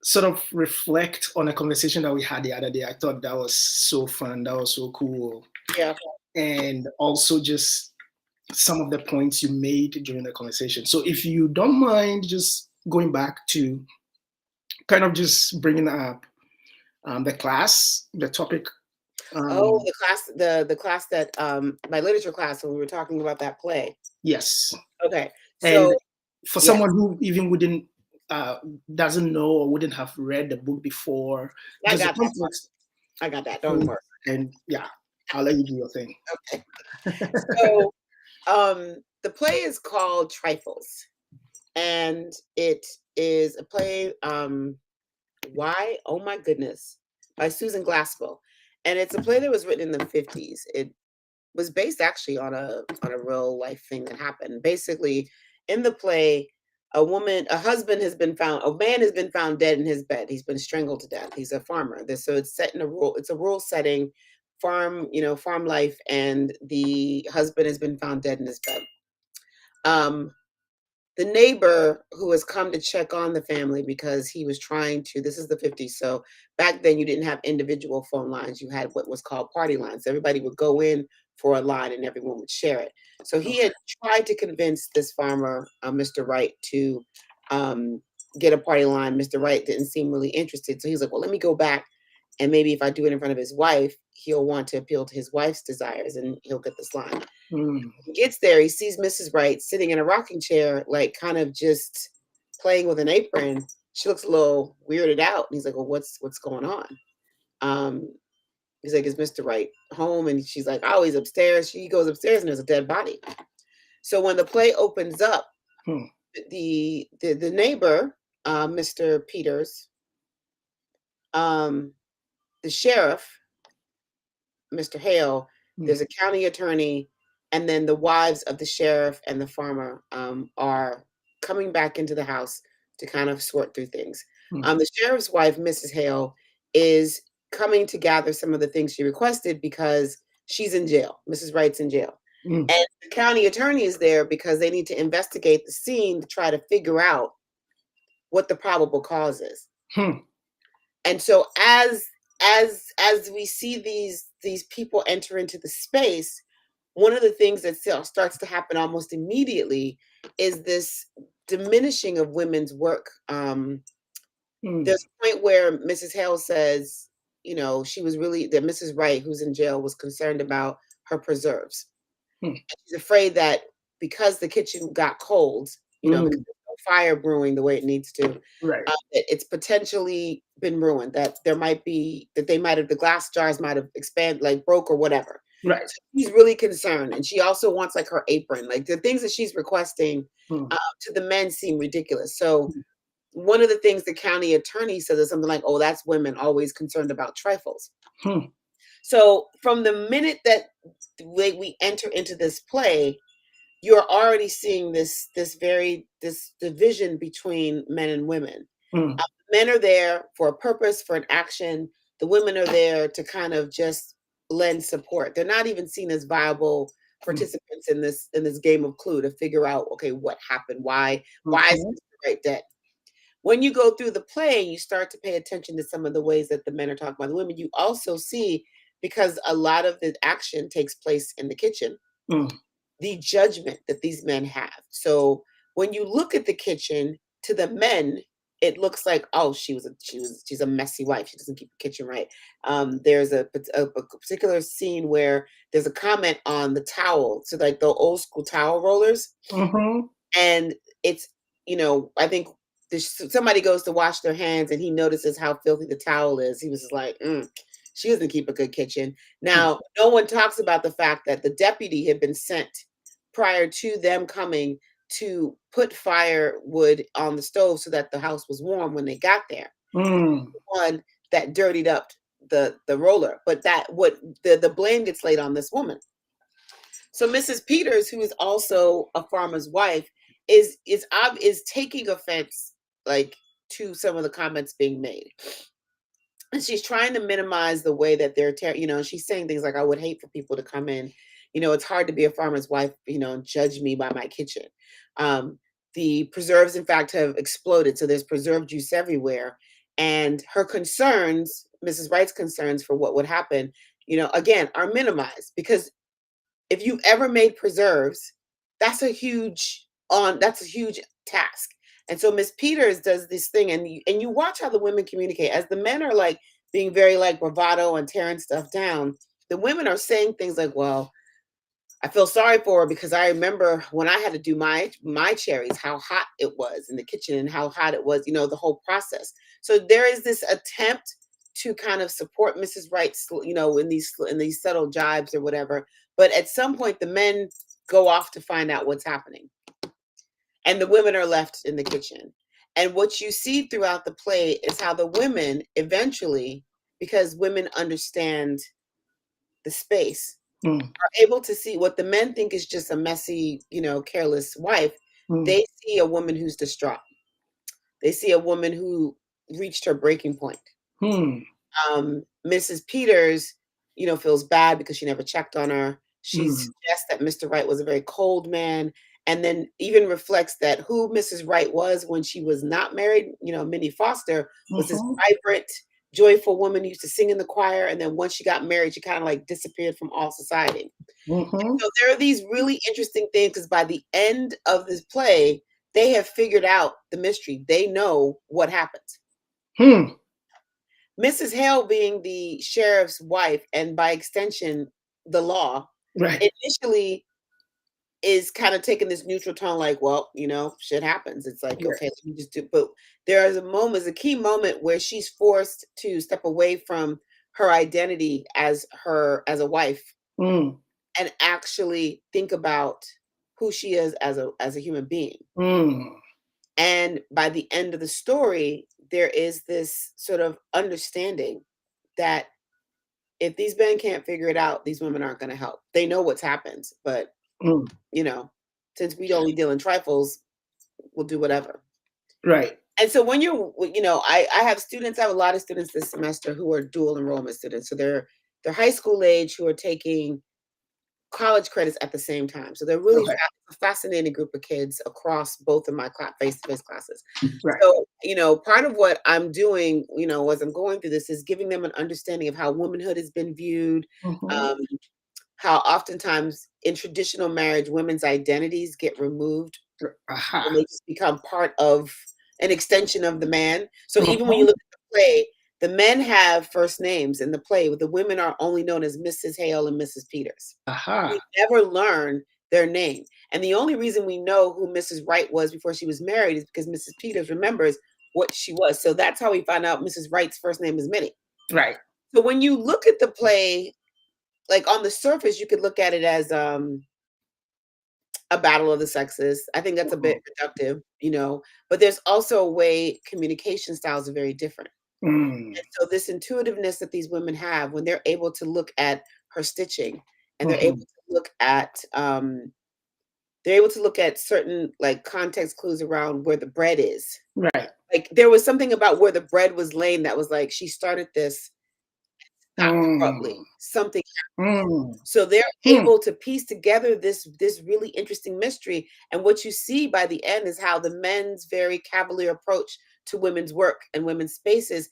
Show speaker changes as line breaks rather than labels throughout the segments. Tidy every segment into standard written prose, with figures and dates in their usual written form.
sort of reflect on a conversation that we had the other day. I thought that was so fun. That was so cool.
Yeah.
And also just some of the points you made during the conversation. So if you don't mind just going back to kind of just bringing up the class, the topic.
Oh, the class that my literature class when we were talking about that play.
Yes.
Okay.
And
So
for
yes,
someone who even wouldn't doesn't know or wouldn't have read the book before,
I
just the
got that part.
context.
I got that. Don't worry.
And yeah, I'll let you do your thing.
Okay. So the play is called Trifles. And it is a play Why? Oh my goodness, by Susan Glaspell. And it's a play that was written in the 50s. It was based actually on a real life thing that happened. Basically, in the play, a husband has been found, a man has been found dead in his bed. He's been strangled to death. He's a farmer. So it's set in it's a rural setting, farm life, and the husband has been found dead in his bed. Um, the neighbor who has come to check on the family because he was trying to, this is the 50s, so back then you didn't have individual phone lines. You had what was called party lines. Everybody would go in for a line and everyone would share it. So he had tried to convince this farmer, Mr. Wright, to get a party line. Mr. Wright didn't seem really interested. So he's like, well, let me go back, and maybe if I do it in front of his wife, he'll want to appeal to his wife's desires and he'll get this line. He gets there, he sees Mrs. Wright sitting in a rocking chair, like kind of just playing with an apron. She looks a little weirded out. And he's like, well, what's going on? Um, he's like, is Mr. Wright home? And she's like, oh, he's upstairs. She goes upstairs and there's a dead body. So when the play opens up, the neighbor, Mr. Peters, the sheriff, Mr. Hale, there's a county attorney, and then the wives of the sheriff and the farmer are coming back into the house to kind of sort through things. The sheriff's wife, Mrs. Hale, is coming to gather some of the things she requested because she's in jail. Mrs. Wright's in jail. And the county attorney is there because they need to investigate the scene to try to figure out what the probable cause is. And so as we see these people enter into the space, one of the things that starts to happen almost immediately is this diminishing of women's work. There's a point where Mrs. Hale says, she was really, that Mrs. Wright, who's in jail, was concerned about her preserves. She's afraid that because the kitchen got cold, because there's no fire brewing the way it needs to,
Right.
It's potentially been ruined, that the glass jars might have expanded, like broke or whatever.
Right.
So she's really concerned. And she also wants like her apron, like the things that she's requesting to the men seem ridiculous. So one of the things the county attorney says is something like, oh, that's women always concerned about trifles. So from the minute that we enter into this play, you're already seeing this division between men and women. Men are there for a purpose, for an action. The women are there to kind of just lend support. They're not even seen as viable participants in this game of Clue to figure out, okay, what happened? Why is Mr. Wright dead? When you go through the play, you start to pay attention to some of the ways that the men are talking about the women. You also see, because a lot of the action takes place in the kitchen, the judgment that these men have. So when you look at the kitchen, to the men, it looks like, oh, she's a messy wife. She doesn't keep the kitchen right. There's a particular scene where there's a comment on the towel, so like the old school towel rollers, and it's I think somebody goes to wash their hands and he notices how filthy the towel is. He was just like, she doesn't keep a good kitchen. Now, no one talks about the fact that the deputy had been sent prior to them coming to put firewood on the stove so that the house was warm when they got there. One that dirtied up the roller, but the blame gets laid on this woman. So Mrs. Peters, who is also a farmer's wife, is taking offense like to some of the comments being made. And she's trying to minimize the way that they're, she's saying things like, I would hate for people to come in. It's hard to be a farmer's wife, and judge me by my kitchen. the preserves, in fact, have exploded. So there's preserve juice everywhere. And her concerns, Mrs. Wright's concerns for what would happen, again, are minimized, because if you ever made preserves, that's a huge task. And so Miss Peters does this thing, and you watch how the women communicate. As the men are like being very like bravado and tearing stuff down, the women are saying things like, well, I feel sorry for her because I remember when I had to do my cherries, how hot it was in the kitchen and how hot it was, the whole process. So there is this attempt to kind of support Mrs. Wright, in these subtle jibes or whatever. But at some point, the men go off to find out what's happening, and the women are left in the kitchen. And what you see throughout the play is how the women eventually, because women understand the space, are able to see what the men think is just a messy, careless wife. They see a woman who's distraught. They see a woman who reached her breaking point. Mrs. Peters, feels bad because she never checked on her. She suggests that Mr. Wright was a very cold man, and then even reflects that who Mrs. Wright was when she was not married, Minnie Foster, was this vibrant, joyful woman who used to sing in the choir, and then once she got married, she kind of like disappeared from all society. So there are these really interesting things, because by the end of this play, they have figured out the mystery. They know what happens. Mrs. Hale, being the sheriff's wife, and by extension, the law, initially is kind of taking this neutral tone, like, well, shit happens. It's like, okay, let me just do. But there is a key moment where she's forced to step away from her identity as a wife, and actually think about who she is as a human being. And by the end of the story, there is this sort of understanding that if these men can't figure it out, these women aren't going to help. They know what's happened, but since we only deal in trifles, we'll do whatever.
Right.
And so when I have a lot of students this semester who are dual enrollment students. So they're high school age who are taking college credits at the same time. So they're really a fascinating group of kids across both of my face-to-face classes. So, part of what I'm doing, as I'm going through this, is giving them an understanding of how womanhood has been viewed, how oftentimes in traditional marriage, women's identities get removed and they just become part of an extension of the man. So even when you look at the play, the men have first names in the play, but the women are only known as Mrs. Hale and Mrs. Peters. We never learn their name. And the only reason we know who Mrs. Wright was before she was married is because Mrs. Peters remembers what she was. So that's how we find out Mrs. Wright's first name is Minnie.
Right.
So when you look at the play, like on the surface, you could look at it as a battle of the sexes. I think that's a bit reductive, but there's also a way communication styles are very different. And so this intuitiveness that these women have when they're able to look at her stitching, and they're able to look at certain like context clues around where the bread is.
Right.
Like there was something about where the bread was laying that was like, she started this abruptly. Something happened. So they're able to piece together this really interesting mystery. And what you see by the end is how the men's very cavalier approach to women's work and women's spaces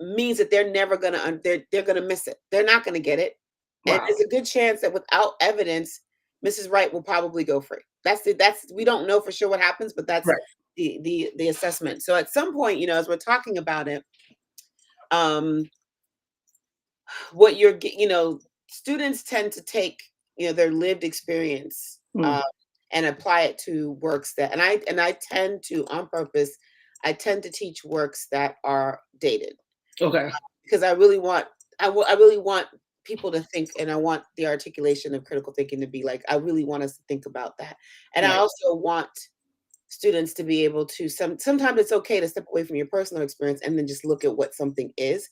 means that they're never gonna they're gonna miss it. They're not gonna get it. And there's a good chance that without evidence, Mrs. Wright will probably go free. That's we don't know for sure what happens, but that's the assessment. So at some point, as we're talking about it, what you're students tend to take their lived experience and apply it to works that, and I tend to, on purpose, I tend to teach works that are dated.
Okay.
Because I really want people to think, and I want the articulation of critical thinking to be like, I really want us to think about that. And I also want students to be able to, sometimes it's okay to step away from your personal experience and then just look at what something is.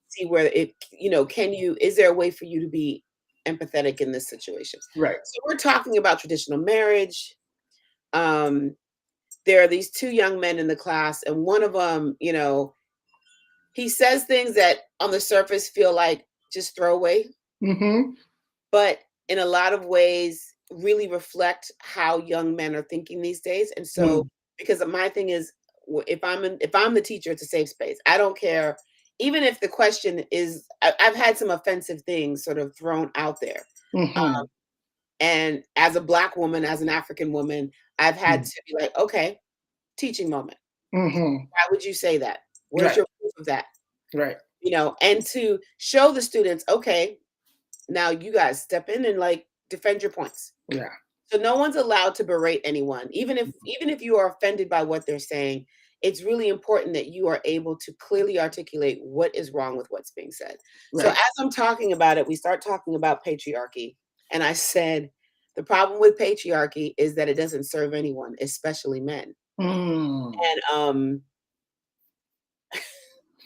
See where it, is there a way for you to be empathetic in this situation?
Right.
So we're talking about traditional marriage. There are these two young men in the class, and one of them, he says things that on the surface feel like just throwaway. But in a lot of ways, really reflect how young men are thinking these days. And so, because my thing is, if I'm the teacher, it's a safe space. I don't care, even if the question is, I've had some offensive things sort of thrown out there. And as a Black woman, as an African woman, I've had to be like, okay, teaching moment. Why would you say that? Where's your proof of that?
Right.
You know, and to show the students, okay, now you guys step in and like defend your points.
Yeah.
So no one's allowed to berate anyone, even if you are offended by what they're saying. It's really important that you are able to clearly articulate what is wrong with what's being said.
Right.
So as I'm talking about it, we start talking about patriarchy, and I said the problem with patriarchy is that it doesn't serve anyone, especially men. And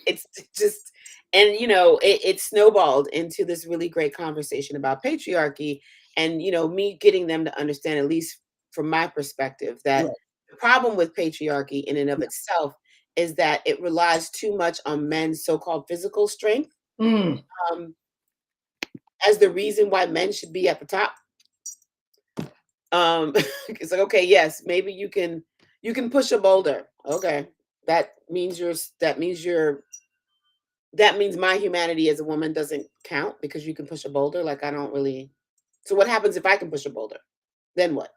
it's just, and you know, it snowballed into this really great conversation about patriarchy, and you know, me getting them to understand, at least from my perspective, that the problem with patriarchy in and of itself is that it relies too much on men's so-called physical strength as the reason why men should be at the top. It's like, okay, yes, maybe you can push a boulder. Okay, that means my humanity as a woman doesn't count because you can push a boulder. Like, I don't really. So what happens if I can push a boulder? Then what?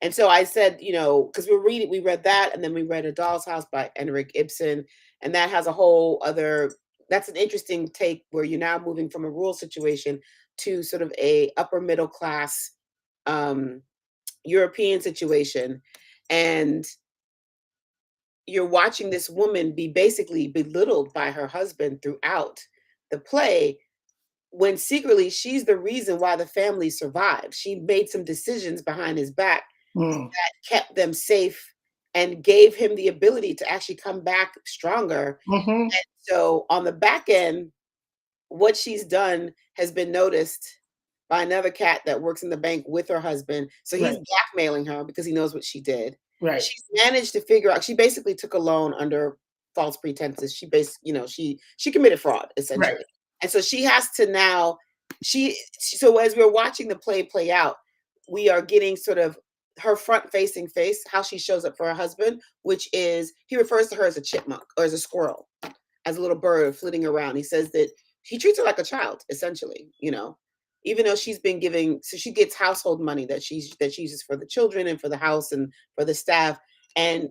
And so I said, you know, because we read that, and then we read A Doll's House by Henrik Ibsen, and that has a whole other. That's an interesting take where you're now moving from a rural situation to sort of a upper middle class European situation, and you're watching this woman be basically belittled by her husband throughout the play, when secretly she's the reason why the family survived. She made some decisions behind his back that kept them safe and gave him the ability to actually come back stronger. And so on the back end, what she's done has been noticed by another cat that works in the bank with her husband. So he's blackmailing her because he knows what she did. She's managed to figure out, she basically took a loan under false pretenses. She committed fraud, essentially. And so she has to now, so as we're watching the play out, we are getting sort of her front-facing face, how she shows up for her husband, which is, he refers to her as a chipmunk or as a squirrel, as a little bird flitting around. He says that he treats her like a child, essentially, you know, even though she's been giving, so she gets household money that she uses for the children and for the house and for the staff. And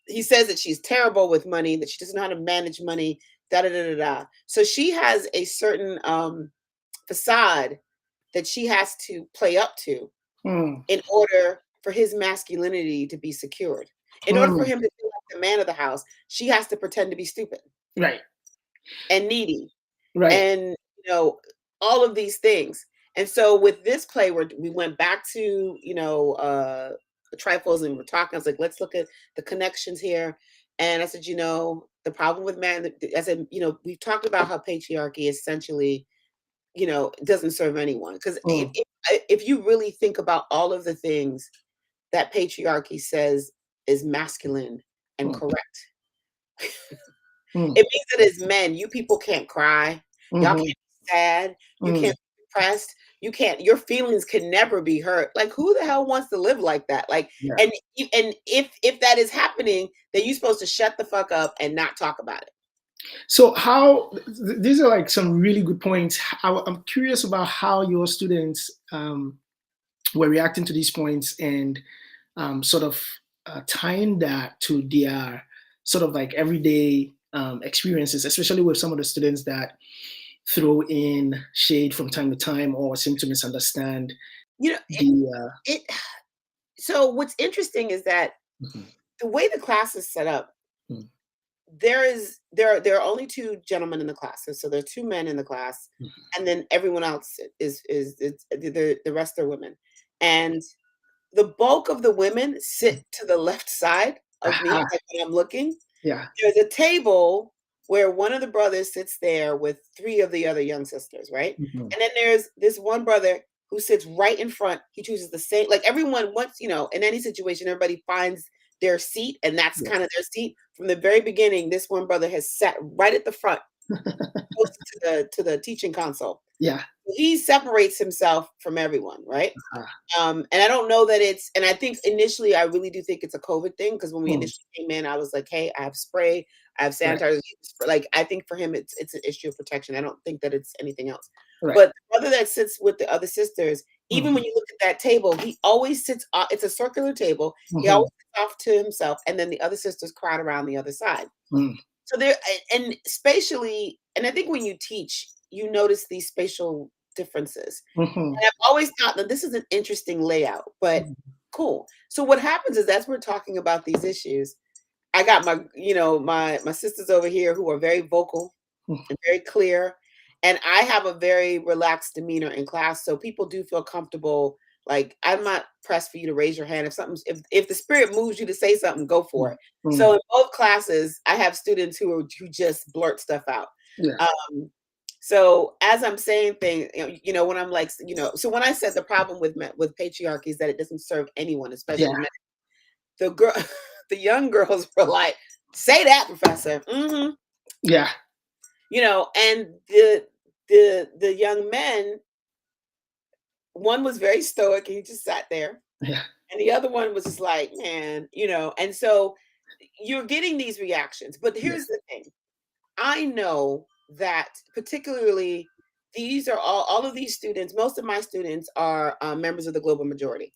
he says that she's terrible with money, that she doesn't know how to manage money, da da da da da. So she has a certain facade that she has to play up to in order for his masculinity to be secured. In order for him to feel like the man of the house, she has to pretend to be stupid, and needy, and you know, all of these things. And so with this play, we went back to, you know, the trifles, and we're talking. I was like, let's look at the connections here. And I said, you know, the problem with man, I said, you know, we've talked about how patriarchy essentially, you know, doesn't serve anyone. Because if you really think about all of the things that patriarchy says is masculine and correct, it means that as men, you people can't cry, y'all can't be sad, you can't be depressed, your feelings can never be hurt. Like, who the hell wants to live like that? Like, and if that is happening, then you're supposed to shut the fuck up and not talk about it.
So these are like some really good points. I'm curious about how your students were reacting to these points, and sort of tying that to their sort of like everyday experiences, especially with some of the students that throw in shade from time to time or seem to misunderstand.
You know, so what's interesting is that the way the class is set up, there are only two gentlemen in the class. So there are two men in the class, and then everyone else is the rest are women. And the bulk of the women sit to the left side of me, like when I'm looking. There's a table where one of the brothers sits there with three of the other young sisters, right? And then there's this one brother who sits right in front. He chooses the same, like everyone wants, you know, in any situation, everybody finds their seat, and that's kind of their seat. From the very beginning, this one brother has sat right at the front to the teaching console.
Yeah.
He separates himself from everyone, right?
Uh-huh.
And I don't know that it's, and I think initially, I really do think it's a COVID thing, because when we initially came in, I was like, hey, I have spray, I have sanitizer. Right. Like, I think for him, it's an issue of protection. I don't think that it's anything else. Right. But the brother that sits with the other sisters, even when you look at that table, he always sits, it's a circular table. He always sits off to himself, and then the other sisters crowd around the other side. So there, and spatially, and I think when you teach, you notice these spatial differences. And I've always thought that this is an interesting layout, but cool. So what happens is, as we're talking about these issues, I got my, my sisters over here who are very vocal and very clear, and I have a very relaxed demeanor in class, so people do feel comfortable. Like, I'm not pressed for you to raise your hand. If the spirit moves you to say something, go for it. So in both classes, I have students who just blurt stuff out. Yeah. So as I'm saying things, when I'm like, so when I said the problem with patriarchy is that it doesn't serve anyone, especially men, the young girls were like, say that, professor. Yeah. And the young men, one was very stoic and he just sat there. Yeah. And the other one was just like, man, and so you're getting these reactions. But here's the thing. I know that particularly these are all of these students, most of my students are members of the global majority.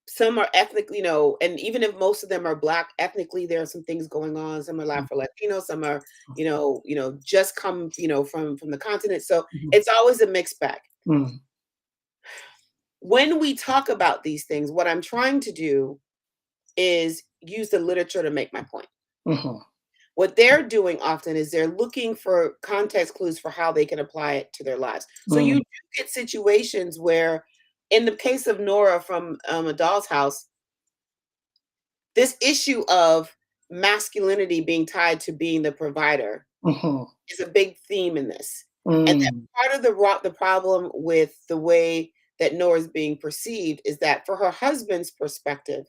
Some are ethnically, and even if most of them are Black ethnically, there are some things going on. Some are Latino, some are, just come, from the continent. So it's always a mixed bag. When we talk about these things, what I'm trying to do is use the literature to make my point. What they're doing often is they're looking for context clues for how they can apply it to their lives. So you do get situations where, in the case of Nora from A Doll's House, this issue of masculinity being tied to being the provider is a big theme in this. And that part of the problem with the way that Nora is being perceived is that, for her husband's perspective,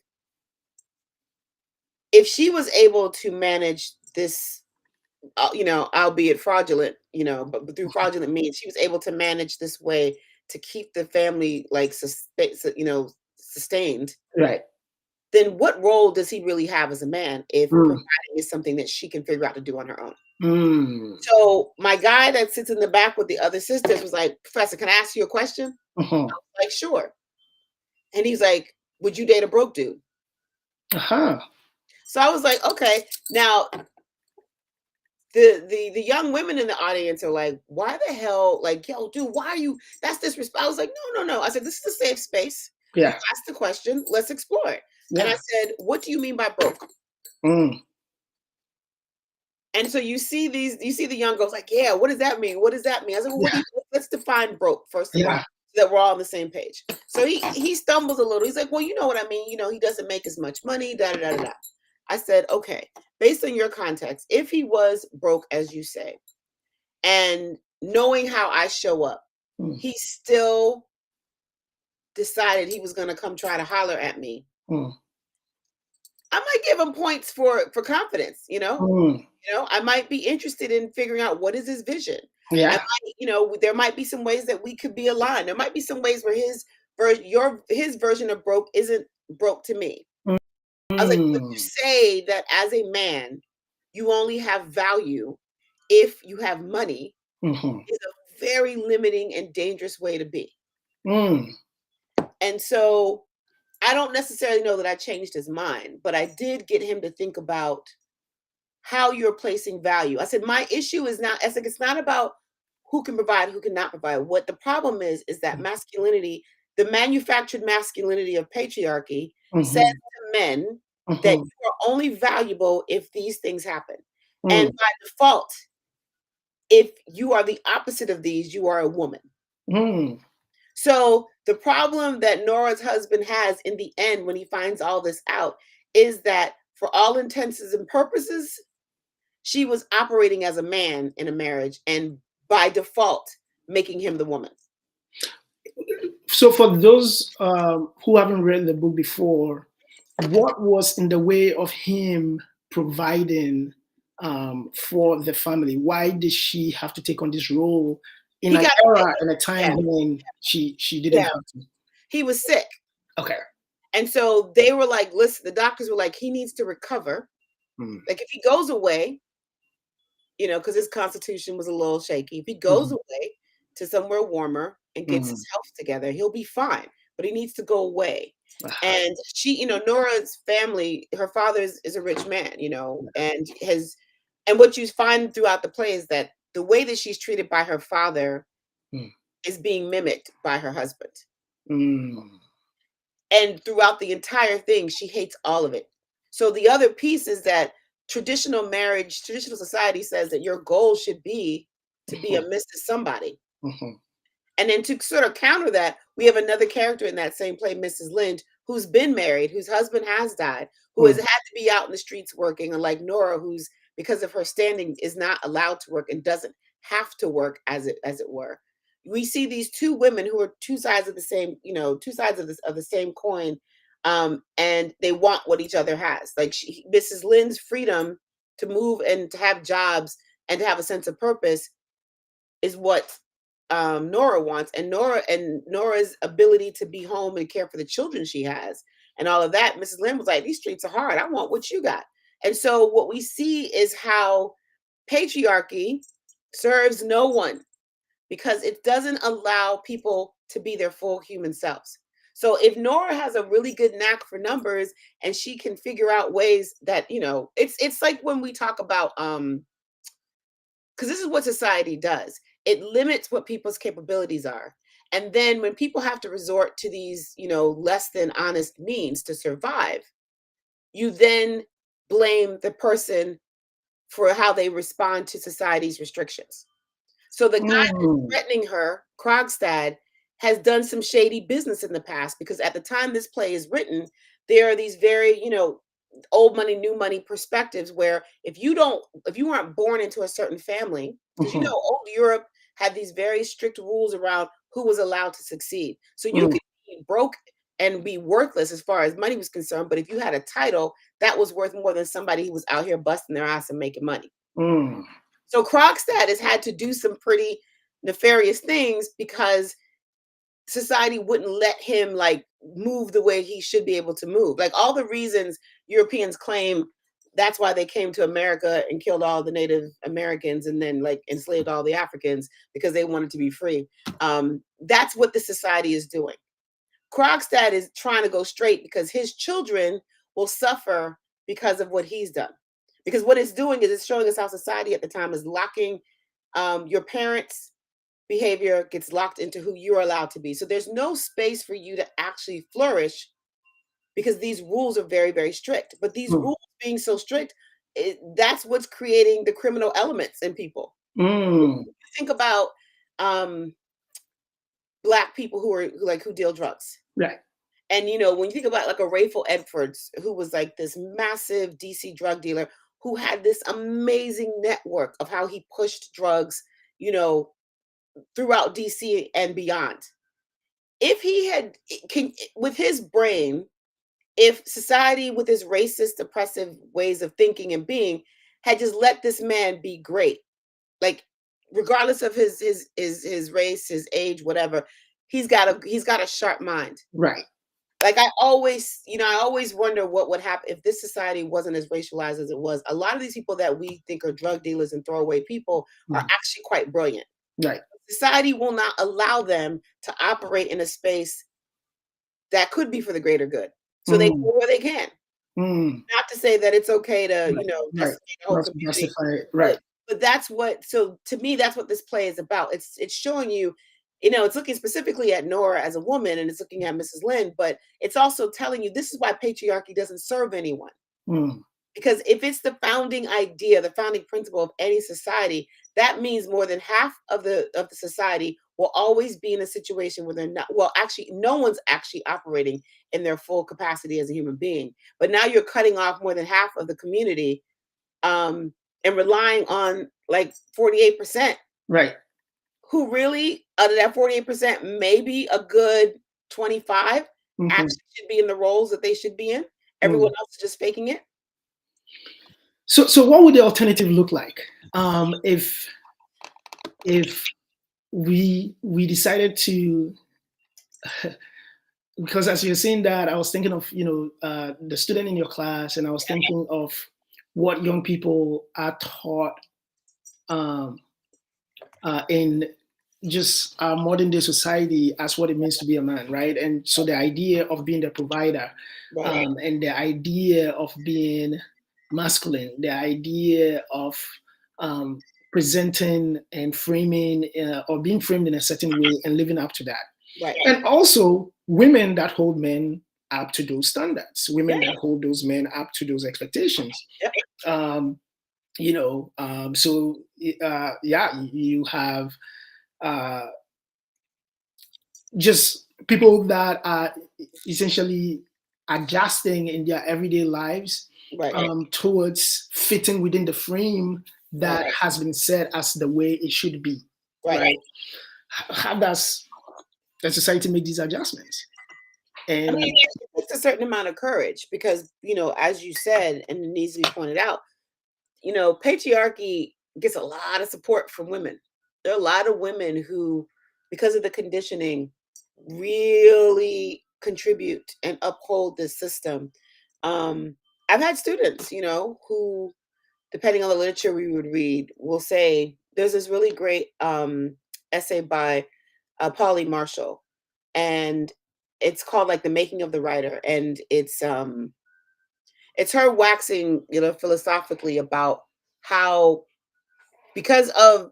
if she was able to manage this, albeit fraudulent, but through fraudulent means, she was able to manage this way to keep the family sustained. Right. Then what role does he really have as a man if providing is something that she can figure out to do on her own? So my guy that sits in the back with the other sisters was like, Professor, can I ask you a question? I was like, sure. And he's like, would you date a broke dude? So I was like, okay. Now, the young women in the audience are like, why the hell? Like, yo, dude, why are you? That's disrespect. I was like, no. I said, this is a safe space. Yeah. Ask the question. Let's explore it. Yeah. And I said, what do you mean by broke? And so you see the young girls like, yeah, what does that mean? What does that mean? I said, well, let's define broke first of all, so that we're all on the same page. So he stumbles a little. He's like, well, you know what I mean? He doesn't make as much money, da da da da. I said, okay, based on your context, if he was broke, as you say, and knowing how I show up, he still decided he was going to come try to holler at me. I might give him points for confidence, I might be interested in figuring out what is his vision. Yeah. There might be some ways that we could be aligned. There might be some ways where his version of broke isn't broke to me. I was like, would you say that as a man, you only have value if you have money is a very limiting and dangerous way to be. And so I don't necessarily know that I changed his mind, but I did get him to think about how you're placing value. I said, my issue is not, it's not about who can provide, who cannot provide. What the problem is that masculinity, the manufactured masculinity of patriarchy says to men that you are only valuable if these things happen. And by default, if you are the opposite of these, you are a woman. So the problem that Nora's husband has in the end, when he finds all this out, is that for all intents and purposes, she was operating as a man in a marriage, and by default, making him the woman.
So for those who haven't read the book before, what was in the way of him providing for the family? Why did she have to take on this role in
He
an
got
era and a time
yeah,
when she didn't
yeah.
have to?
He was sick.
Okay.
And so they were like, listen, the doctors were like, he needs to recover.
Mm.
Like if he goes away, you know, because his constitution was a little shaky. If he goes
Mhm.
away to somewhere warmer and gets
Mhm.
his health together, he'll be fine. But he needs to go away.
Ah,
And she, you know, Nora's family, her father is a rich man, you know, and what you find throughout the play is that the way that she's treated by her father
mm.
is being mimicked by her husband.
Mm.
And throughout the entire thing, she hates all of it. So the other piece is that traditional marriage, traditional society says that your goal should be to be a
Mhm.
Mrs. Somebody.
Mhm.
And then to sort of counter that, we have another character in that same play, Mrs. Lynde, who's been married, whose husband has died, who has
Mm.
had to be out in the streets working, unlike Nora, who's because of her standing is not allowed to work and doesn't have to work as it were. We see these two women who are two sides of the same, you know, two sides of the same coin, and they want what each other has. Like Mrs. Lynde's freedom to move and to have jobs and to have a sense of purpose is what Nora wants, and Nora's ability to be home and care for the children she has, and all of that. Mrs. Lynde was like, "These streets are hard. I want what you got." And so, what we see is how patriarchy serves no one because it doesn't allow people to be their full human selves. So, if Nora has a really good knack for numbers and she can figure out ways that it's like when we talk about because this is what society does. It limits what people's capabilities are. And then when people have to resort to these, less than honest means to survive, you then blame the person for how they respond to society's restrictions. So the guy that's
Mm.
threatening her, Krogstad, has done some shady business in the past because at the time this play is written, there are these very, old money, new money perspectives where if you weren't born into a certain family, because
Mhm.
old Europe had these very strict rules around who was allowed to succeed. So you
Mm.
could be broke and be worthless as far as money was concerned, but if you had a title, that was worth more than somebody who was out here busting their ass and making money.
Mm.
So Krogstad has had to do some pretty nefarious things because society wouldn't let him like move the way he should be able to move. Like all the reasons Europeans claim that's why they came to America and killed all the Native Americans and then like enslaved all the Africans because they wanted to be free. That's what the society is doing. Krogstad is trying to go straight because his children will suffer because of what he's done. Because what it's doing is it's showing us how society at the time is locking your parents' behavior gets locked into who you're allowed to be. So there's no space for you to actually flourish because these rules are very, very strict. But these
Mm.
rules being so strict, that's what's creating the criminal elements in people.
Mm.
Think about um, Black people who deal drugs.
Right.
And when you think about like a Rayful Edwards, who was like this massive DC drug dealer who had this amazing network of how he pushed drugs, you know, throughout DC and beyond. If he had with his brain, if society with his racist, oppressive ways of thinking and being had just let this man be great, like regardless of his race, his age, whatever, he's got a sharp mind.
Right.
Like I always wonder what would happen if this society wasn't as racialized as it was. A lot of these people that we think are drug dealers and throwaway people are
Mm.
actually quite brilliant.
Right.
Society will not allow them to operate in a space that could be for the greater good. So they
Mm.
do where they can.
Mm.
Not to say that it's okay to,
Right. Right.
decimate the whole
Not to
community,
justify it.
but
Right.
that's what. So to me, that's what this play is about. It's showing you, it's looking specifically at Nora as a woman, and it's looking at Mrs. Lynde, but it's also telling you this is why patriarchy doesn't serve anyone.
Mm.
Because if it's the founding idea, the founding principle of any society, that means more than half of the society will always be in a situation where they're not, well, actually no one's actually operating in their full capacity as a human being. But now you're cutting off more than half of the community, and relying on like 48%,
Right.
who really out of that 48%, maybe a good 25
Mhm.
actually should be in the roles that they should be in.
Mm.
Everyone else is just faking it.
So what would the alternative look like, if we decided to, because as you're saying that, I was thinking of, the student in your class, and I was thinking of what young people are taught, um, in just our modern day society, as what it means to be a man, right? And so the idea of being the provider,
Right.
and the idea of being masculine, the idea of, um, presenting and framing, or being framed in a certain way and living up to that.
Right.
And also women that hold men up to those standards,
Yeah.
women that hold those men up to those expectations.
Yep.
Um, so yeah, you have, uh, just people that are essentially adjusting in their everyday lives,
Right.
towards fitting within the frame
Right.
that has been set as the way it should be,
Right.
right? How does the society make these adjustments?
I
And
mean, it takes a certain amount of courage because, as you said, and it needs to be pointed out, patriarchy gets a lot of support from women. There are a lot of women who, because of the conditioning, really contribute and uphold this system. Um, I've had students, who, depending on the literature we would read, will say there's this really great essay by Polly Marshall, and it's called like The Making of the Writer, and it's her waxing, philosophically about how, because of,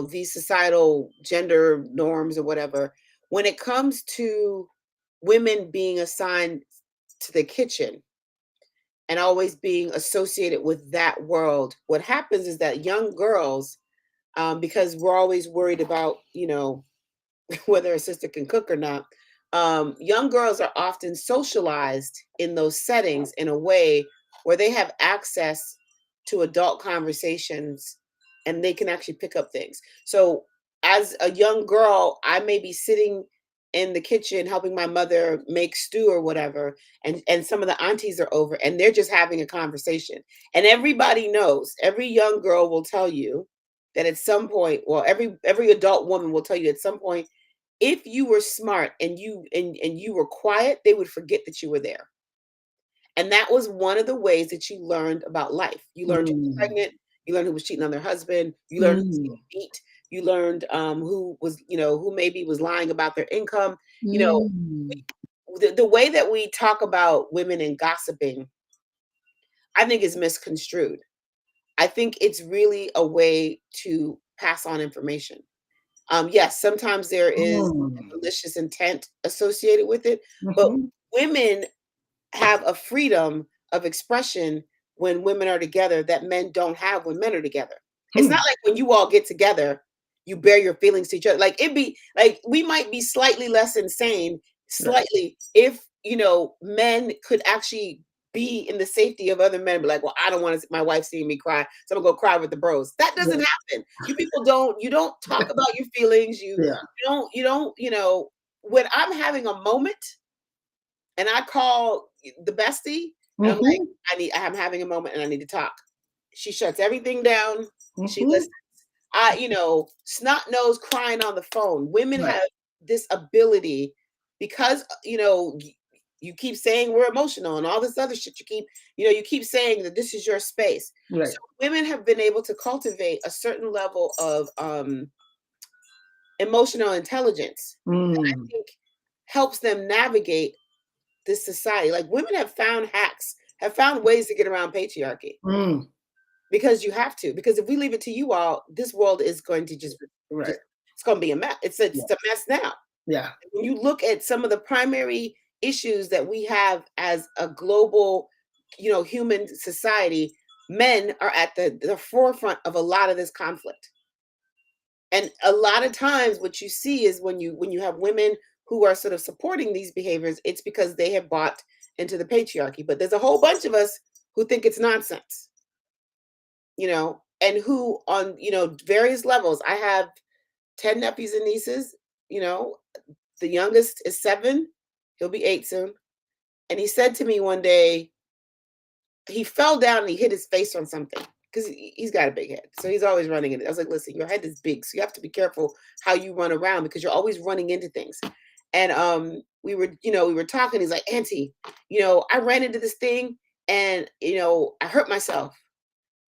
these societal gender norms or whatever, when it comes to women being assigned to the kitchen and always being associated with that world, what happens is that young girls, because we're always worried about, whether a sister can cook or not, young girls are often socialized in those settings in a way where they have access to adult conversations and they can actually pick up things. So, as a young girl, I may be sitting in the kitchen helping my mother make stew or whatever, and some of the aunties are over and they're just having a conversation. And everybody knows, every young girl will tell you that at some point, well, every adult woman will tell you at some point, if you were smart and you were quiet, they would forget that you were there. And that was one of the ways that you learned about life. You learned who was
mm,
pregnant, you learned who was cheating on their husband, you learned who was
mm,
getting beat, you learned who was, who maybe was lying about their income. You know,
mm,
the way that we talk about women and gossiping, I think is misconstrued. I think it's really a way to pass on information. Yes, sometimes there is
mm,
malicious intent associated with it, but
mhm,
women have a freedom of expression when women are together that men don't have when men are together. It's not
hmm,
like when you all get together, you bare your feelings to each other. Like it'd be like we might be slightly less insane,
right,
slightly, if men could actually be in the safety of other men, and be like, well, I don't want to my wife seeing me cry, so I'm gonna go cry with the bros. That doesn't
right,
happen. You people don't talk about your feelings.
yeah,
You don't, when I'm having a moment and I call the bestie and I'm like,
mhm,
I'm having a moment and I need to talk. She shuts everything down. She
mhm,
listens. Snot nose crying on the phone. Women
right,
have this ability because you keep saying we're emotional and all this other shit. You keep saying that this is your space. So
right,
women have been able to cultivate a certain level of emotional intelligence that I
mm,
think helps them navigate this society. Like women have found hacks, have found ways to get around patriarchy
mm,
because you have to. Because if we leave it to you all, this world is going to
right,
just it's going to be a mess. It's
yeah,
a mess now.
yeah,
When you look at some of the primary issues that we have as a global, human society, men are at the forefront of a lot of this conflict. And a lot of times what you see is when you have women who are sort of supporting these behaviors, it's because they have bought into the patriarchy. But there's a whole bunch of us who think it's nonsense, and who on, various levels. I have 10 nephews and nieces, you know, the youngest is 7, he'll be 8 soon. And he said to me one day, he fell down and he hit his face on something because he's got a big head. So he's always running in it. I was like, listen, your head is big. So you have to be careful how you run around because you're always running into things. And we were talking. He's like, Auntie, I ran into this thing and, I hurt myself.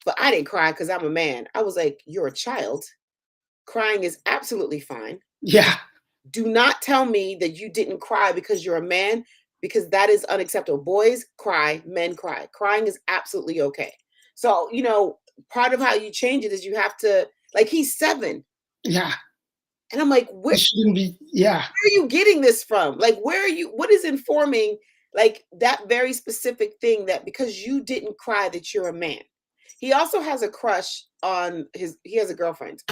But I didn't cry because I'm a man. I was like, you're a child. Crying is absolutely fine.
Yeah.
Do not tell me that you didn't cry because you're a man, because that is unacceptable. Boys cry, men cry. Crying is absolutely okay. So, part of how you change it is you have to, like, he's 7.
Yeah.
And I'm like,
It shouldn't be, yeah.
Where are you getting this from? Like, what is informing, like, that very specific thing that because you didn't cry that you're a man? He also has a crush on he has a girlfriend.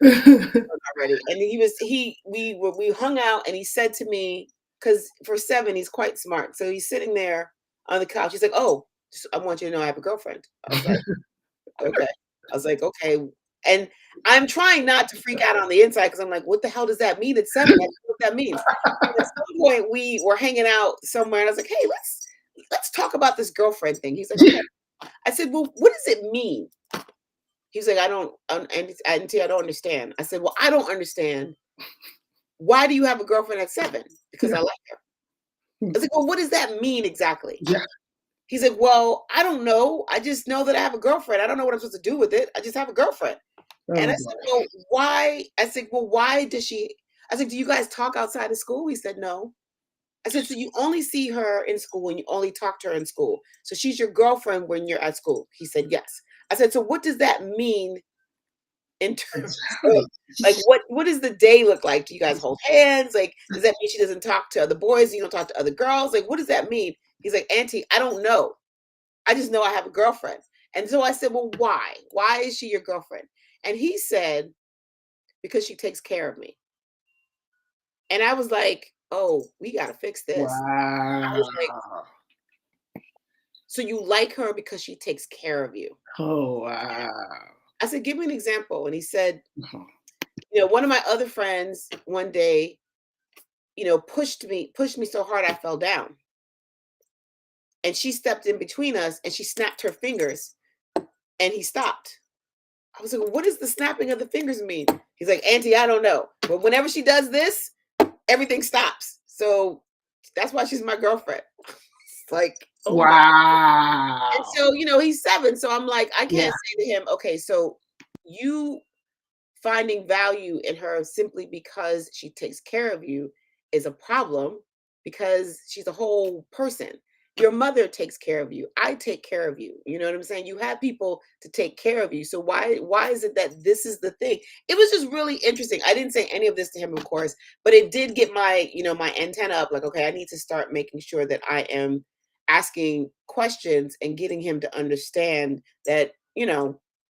Already. And we hung out and he said to me, because for 7, he's quite smart. So he's sitting there on the couch. He's like, oh, I want you to know I have a girlfriend. I was like, okay. I was like, okay. And I'm trying not to freak out on the inside because I'm like, what the hell does that mean? It's 7. I don't know what that means. And at some point we were hanging out somewhere and I was like, hey, let's talk about this girlfriend thing. He's like, okay. I said, well, what does it mean? He's like, I don't understand. I said, well, I don't understand. Why do you have a girlfriend at 7? Because I like her. I was like, well, what does that mean exactly?
Yeah.
He's like, well, I don't know. I just know that I have a girlfriend. I don't know what I'm supposed to do with it. I just have a girlfriend. And I said, well, why? I said, well, why does she? I said, do you guys talk outside of school? He said, no. I said, so you only see her in school and you only talk to her in school. So she's your girlfriend when you're at school. He said, yes. I said, so what does that mean in terms of, like, what does the day look like? Do you guys hold hands? Like, does that mean she doesn't talk to other boys? You don't talk to other girls? Like, what does that mean? He's like, Auntie, I don't know. I just know I have a girlfriend. And so I said, well, why? Why is she your girlfriend? And he said, because she takes care of me. And I was like, oh, we got to fix this.
Wow.
I was like, so you like her because she takes care of you?
Oh, wow.
I said, give me an example. And he said, one of my other friends one day, pushed me so hard I fell down. And she stepped in between us and she snapped her fingers and he stopped. I was like, what does the snapping of the fingers mean? He's like, Auntie, I don't know. But whenever she does this, everything stops. So that's why she's my girlfriend. It's like, oh
wow.
And so, he's 7. So I'm like, I can't say to him, okay, so you finding value in her simply because she takes care of you is a problem because she's a whole person. Your mother takes care of you. I take care of you. You know what I'm saying? You have people to take care of you. So why is it that this is the thing? It was just really interesting. I didn't say any of this to him, of course, but it did get my, my antenna up. Like, okay, I need to start making sure that I am asking questions and getting him to understand that,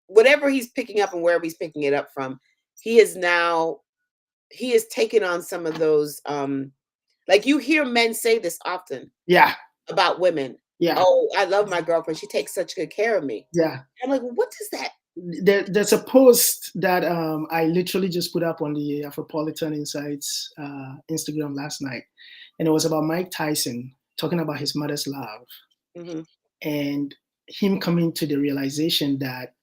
whatever he's picking up and wherever he's picking it up from, he has taken on some of those, like you hear men say this often.
Yeah.
About women.
Yeah.
Oh, I love my girlfriend. She takes such good care of me.
Yeah.
I'm like, what does that?
There's a post that I literally just put up on the Afropolitan Insights Instagram last night. And it was about Mike Tyson talking about his mother's love. Mm-hmm. And him coming to the realization that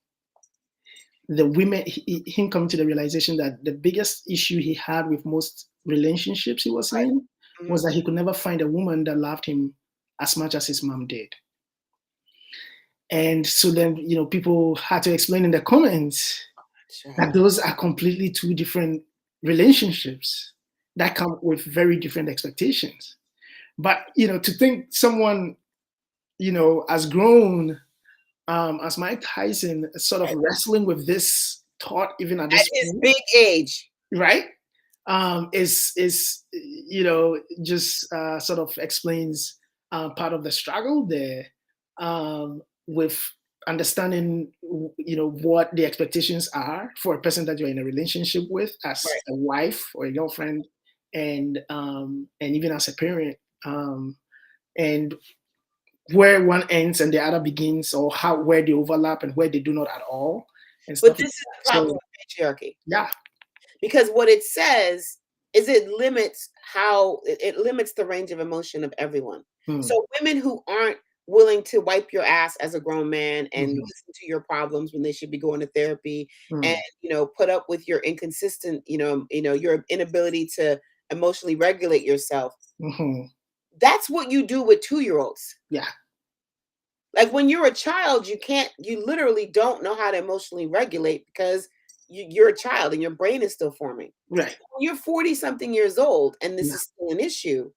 him coming to the realization that the biggest issue he had with most relationships he was in was that he could never find a woman that loved him as much as his mom did. And so then, people had to explain in the comments that those are completely 2 different relationships that come with very different expectations. But, to think someone, has grown as Mike Tyson, sort of wrestling with this thought, even at this
his big age,
right? Is just sort of explains part of the struggle there with understanding, what the expectations are for a person that you're in a relationship with as a wife or a girlfriend, and even as a parent, and where one ends and the other begins, or where they overlap and where they do not at all.
But this is the problem with patriarchy.
Yeah.
Because what it says is it limits the range of emotion of everyone. So women who aren't willing to wipe your ass as a grown man and listen to your problems when they should be going to therapy, and put up with your inconsistent, your inability to emotionally regulate yourself. That's what you do with 2-year-olds.
Yeah.
Like when you're a child, you literally don't know how to emotionally regulate because you're a child and your brain is still forming.
Right.
When you're 40 something years old and this is still an issue,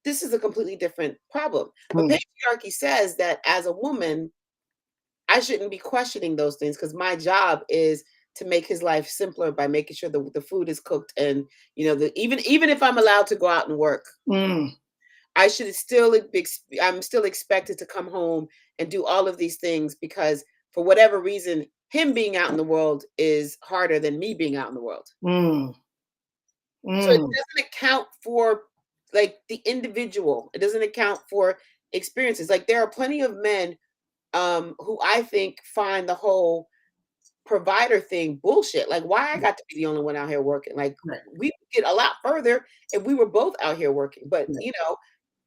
this is a completely different problem. But patriarchy says that as a woman, I shouldn't be questioning those things because my job is to make his life simpler by making sure the food is cooked, and even if I'm allowed to go out and work, I should I'm still expected to come home and do all of these things because for whatever reason, him being out in the world is harder than me being out in the world. So it doesn't account for like the individual. It doesn't account for experiences. Like there are plenty of men who I think find the whole provider thing bullshit. Like why I got to be the only one out here working. Like we get a lot further if we were both out here working. But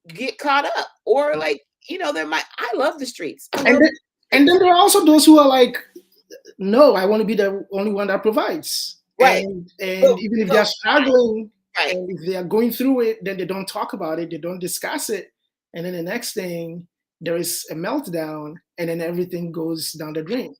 get caught up or like I love the streets.
And then there are also those who are like, no, I want to be the only one that provides.
Right.
And even if they're struggling, and if they are going through it, then they don't talk about it, they don't discuss it. And then the next thing, there is a meltdown, and then everything goes down the drain.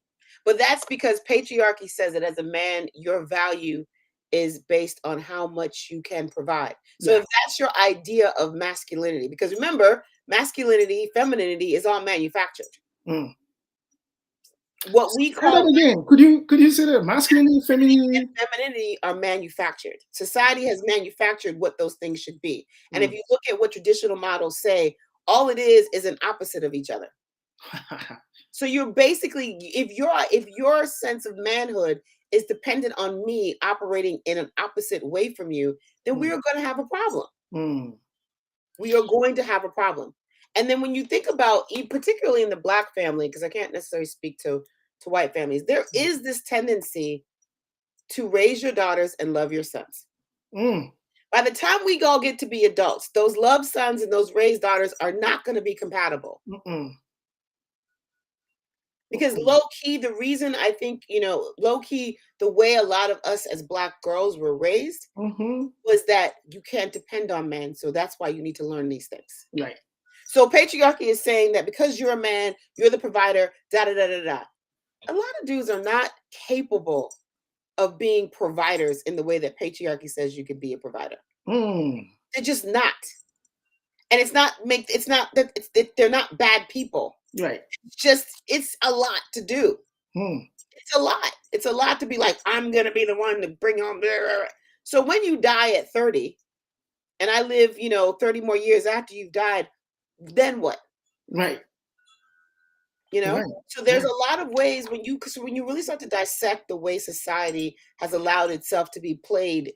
But that's because patriarchy says that as a man, your value is based on how much you can provide. So if that's your idea of masculinity, because remember, masculinity, femininity is all manufactured. What we call
that again, could you say that masculinity, femininity,
and femininity are manufactured. Society has manufactured what those things should be. And if you look at what traditional models say, all it is an opposite of each other. So you're basically, if your sense of manhood is dependent on me operating in an opposite way from you, then we are going to have a problem. We are going to have a problem. And then when you think about, particularly in the Black family, because I can't necessarily speak to white families, there is this tendency to raise your daughters and love your sons. By the time we all get to be adults, those love sons and those raised daughters are not going to be compatible. Because low key, the reason I think, low key, the way a lot of us as Black girls were raised was that you can't depend on men. So that's why you need to learn these things.
Right.
So patriarchy is saying that because you're a man, you're the provider, da da da da da. A lot of dudes are not capable of being providers in the way that patriarchy says you could be a provider. They're just not. And it's not that they're not bad people.
Right.
It's a lot to do. It's a lot. It's a lot to be like, I'm going to be the one to bring home. So when you die at 30 and I live, 30 more years after you've died, then what?
Right.
Right. So there's a lot of ways when you really start to dissect the way society has allowed itself to be played,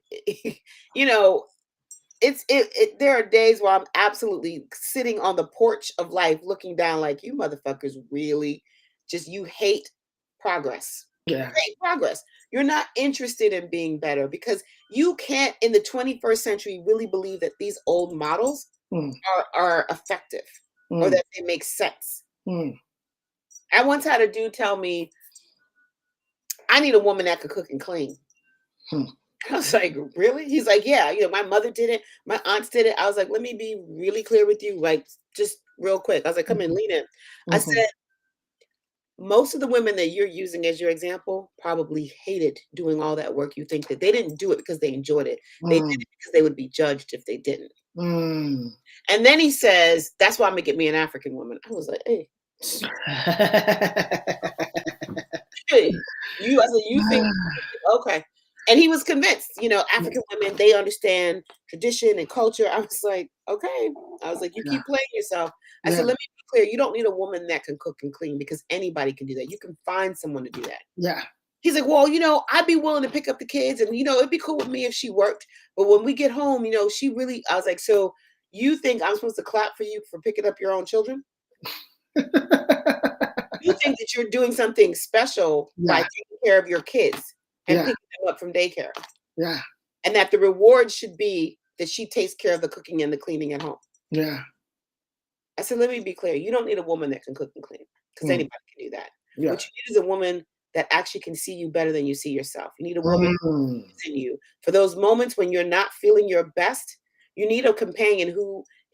there are days where I'm absolutely sitting on the porch of life looking down like, you motherfuckers really you hate progress.
Yeah.
You hate progress. You're not interested in being better because you can't in the 21st century really believe that these old models are effective or that they make sense. I once had a dude tell me, I need a woman that could cook and clean. I was like, really? He's like, yeah, my mother did it. My aunts did it. I was like, let me be really clear with you, like, just real quick. I was like, come in, lean in. I said, most of the women that you're using as your example probably hated doing all that work. You think that they didn't do it because they enjoyed it. They did it because they would be judged if they didn't. And then he says, that's why I'm going to get me an African woman. I was like, hey. You think, okay. And he was convinced, African women, they understand tradition and culture. I was like, okay. I was like, you keep playing yourself. I said, let me be clear. You don't need a woman that can cook and clean because anybody can do that. You can find someone to do that.
Yeah.
He's like, well, I'd be willing to pick up the kids and, it'd be cool with me if she worked. But when we get home, she really, I was like, so you think I'm supposed to clap for you for picking up your own children? You think that you're doing something special by taking care of your kids and picking them up from daycare.
Yeah.
And that the reward should be that she takes care of the cooking and the cleaning at home.
Yeah.
I said, let me be clear. You don't need a woman that can cook and clean because
Mm.
anybody can do that.
Yeah.
What you need is a woman that actually can see you better than you see yourself. You need a woman
Mm.
in you for those moments when you're not feeling your best. You need a companion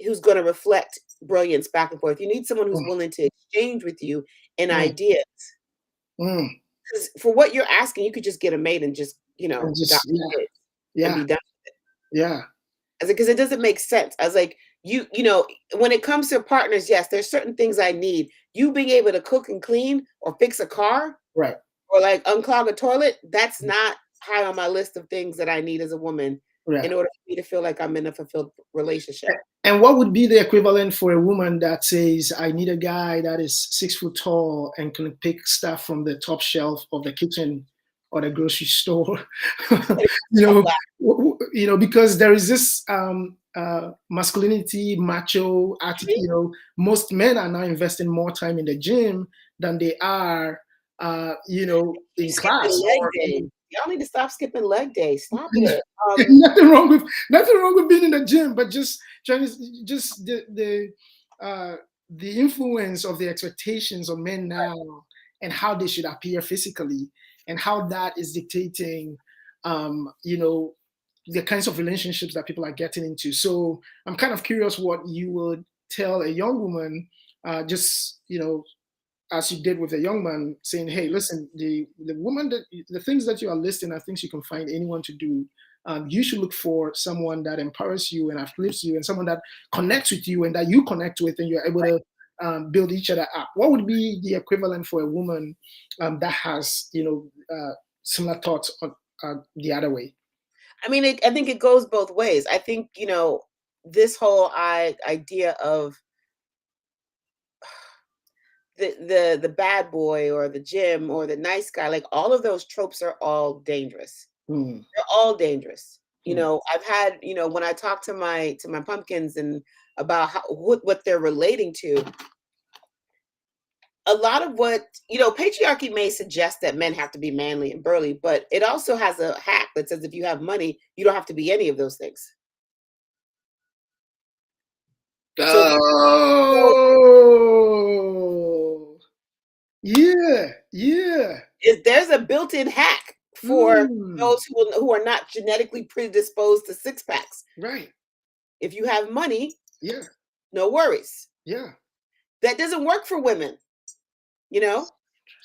who's going to reflect brilliance back and forth. You need someone who's
Mm.
willing to exchange with you in
Mm.
ideas.
Mm.
Because for what you're asking, you could just get a maid and just
And
adopt
just yeah,
kids and
yeah,
be done.
yeah.
I said, because it doesn't make sense. I was like, when it comes to partners, yes, there's certain things I need. You being able to cook and clean or fix a car
Right.
or like unclog a toilet, that's not high on my list of things that I need as a woman
Yeah.
in order for me to feel like I'm in a fulfilled relationship.
And what would be the equivalent for a woman that says, I need a guy that is 6 foot tall and can pick stuff from the top shelf of the kitchen or the grocery store? Because there is this masculinity, macho attitude. Most men are now investing more time in the gym than they are, in
Skipping
class
leg
or
day. Y'all need to stop skipping leg day. Stop it.
nothing wrong with being in the gym, but just trying to just uh, the influence of the expectations of men now and how they should appear physically and how that is dictating the kinds of relationships that people are getting into. So I'm kind of curious what you would tell a young woman, just as you did with a young man, saying, "Hey, listen, the things that you are listing are things you can find anyone to do. You should look for someone that empowers you and uplifts you, and someone that connects with you and that you connect with, and you're able to build each other up." What would be the equivalent for a woman that has similar thoughts on the other way?
I mean, I think it goes both ways. I think this whole idea of the bad boy or the gym or the nice guy, like all of those tropes are all dangerous.
Mm,
They're all dangerous.
mm,
I've had, when I talk to my pumpkins and about what they're relating to, a lot of what, patriarchy may suggest that men have to be manly and burly, but it also has a hack that says if you have money, you don't have to be any of those things. So, so
oh, yeah, yeah.
there's a built-in hack for
Mm,
those who are not genetically predisposed to six packs.
right.
If you have money,
Yeah,
no worries.
yeah,
That doesn't work for women.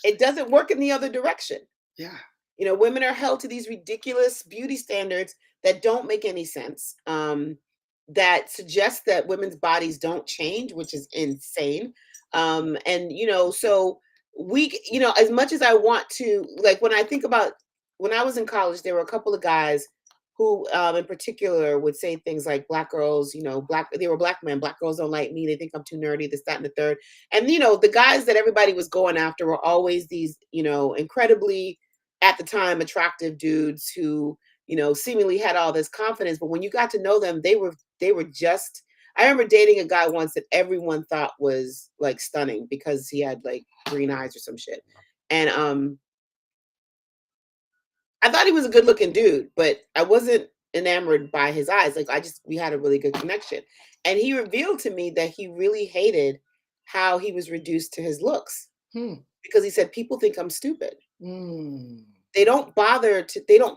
It doesn't work in the other direction.
yeah.
Women are held to these ridiculous beauty standards that don't make any sense. That suggest that women's bodies don't change, which is insane. And so as much as I want to, like, when I think about when I was in college, there were a couple of guys who, in particular, would say things like black girls, they were black men, black girls don't like me, they think I'm too nerdy, this, that, and the third. And the guys that everybody was going after were always these, incredibly, at the time, attractive dudes who, seemingly had all this confidence. But when you got to know them, they were just, I remember dating a guy once that everyone thought was like stunning because he had like green eyes or some shit. And I thought he was a good looking dude, but I wasn't enamored by his eyes. Like we had a really good connection. And he revealed to me that he really hated how he was reduced to his looks
Hmm.
because he said, people think I'm stupid.
Mm,
They don't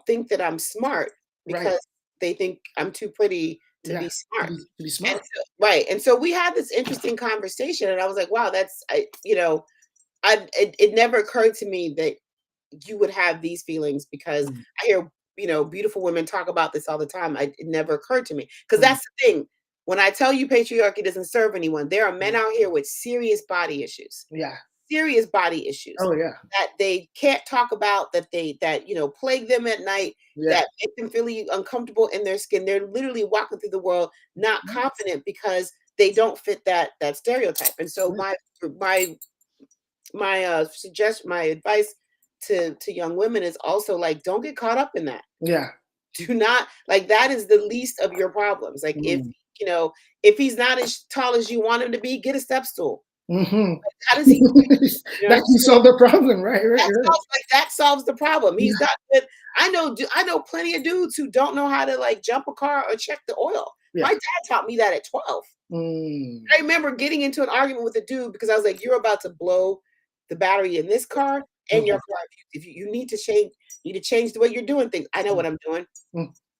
think that I'm smart
right.
because they think I'm too pretty to
Yeah.
be smart.
To be
And
smart.
so, right. And so we had this interesting conversation and I was like, wow, it never occurred to me that you would have these feelings because
Mm,
I hear, beautiful women talk about this all the time. It never occurred to me because
mm,
that's the thing. When I tell you patriarchy doesn't serve anyone, there are men
mm.
out here with
Yeah.
serious body issues
Oh yeah.
that they can't talk about, that plague them at night,
Yeah.
that make them feel uncomfortable in their skin. They're literally walking through the world not confident because they don't fit that stereotype. And so my advice to young women is also like, don't get caught up in that.
Yeah.
Do not, like, that is the least of your problems. Like,
Mm.
if he's not as tall as you want him to be, get a step stool.
Hmm.
How does he,
That can solve the problem, right? Right. Right.
that solves the problem. He's not good. I know plenty of dudes who don't know how to like jump a car or check the oil.
Yeah.
My dad taught me that at 12. I remember getting into an argument with a dude because I was like, "You're about to blow the battery in this car and your car. If you need to change, you need to change the way you're doing things. I know what I'm doing.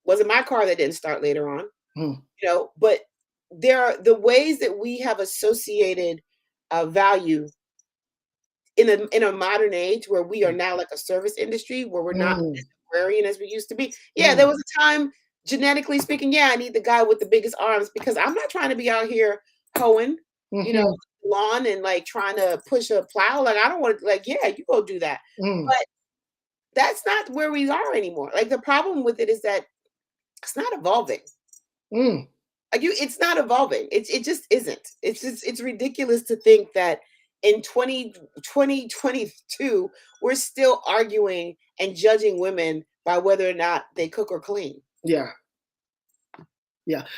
Wasn't my car that didn't start later on, But there are the ways that we have associated value in a modern age where we are now like a service industry where we're not as agrarian as we used to be. Yeah, there was a time, genetically speaking, I need the guy with the biggest arms because I'm not trying to be out here hoeing, lawn and like trying to push a plow. Like I don't want to, like, yeah, you go do that. But that's not where we are anymore. Like the problem with it is that it's not evolving. Like it's not evolving. It just isn't. It's ridiculous to think that in 2022 we're still arguing and judging women by whether or not they cook or clean.
Yeah.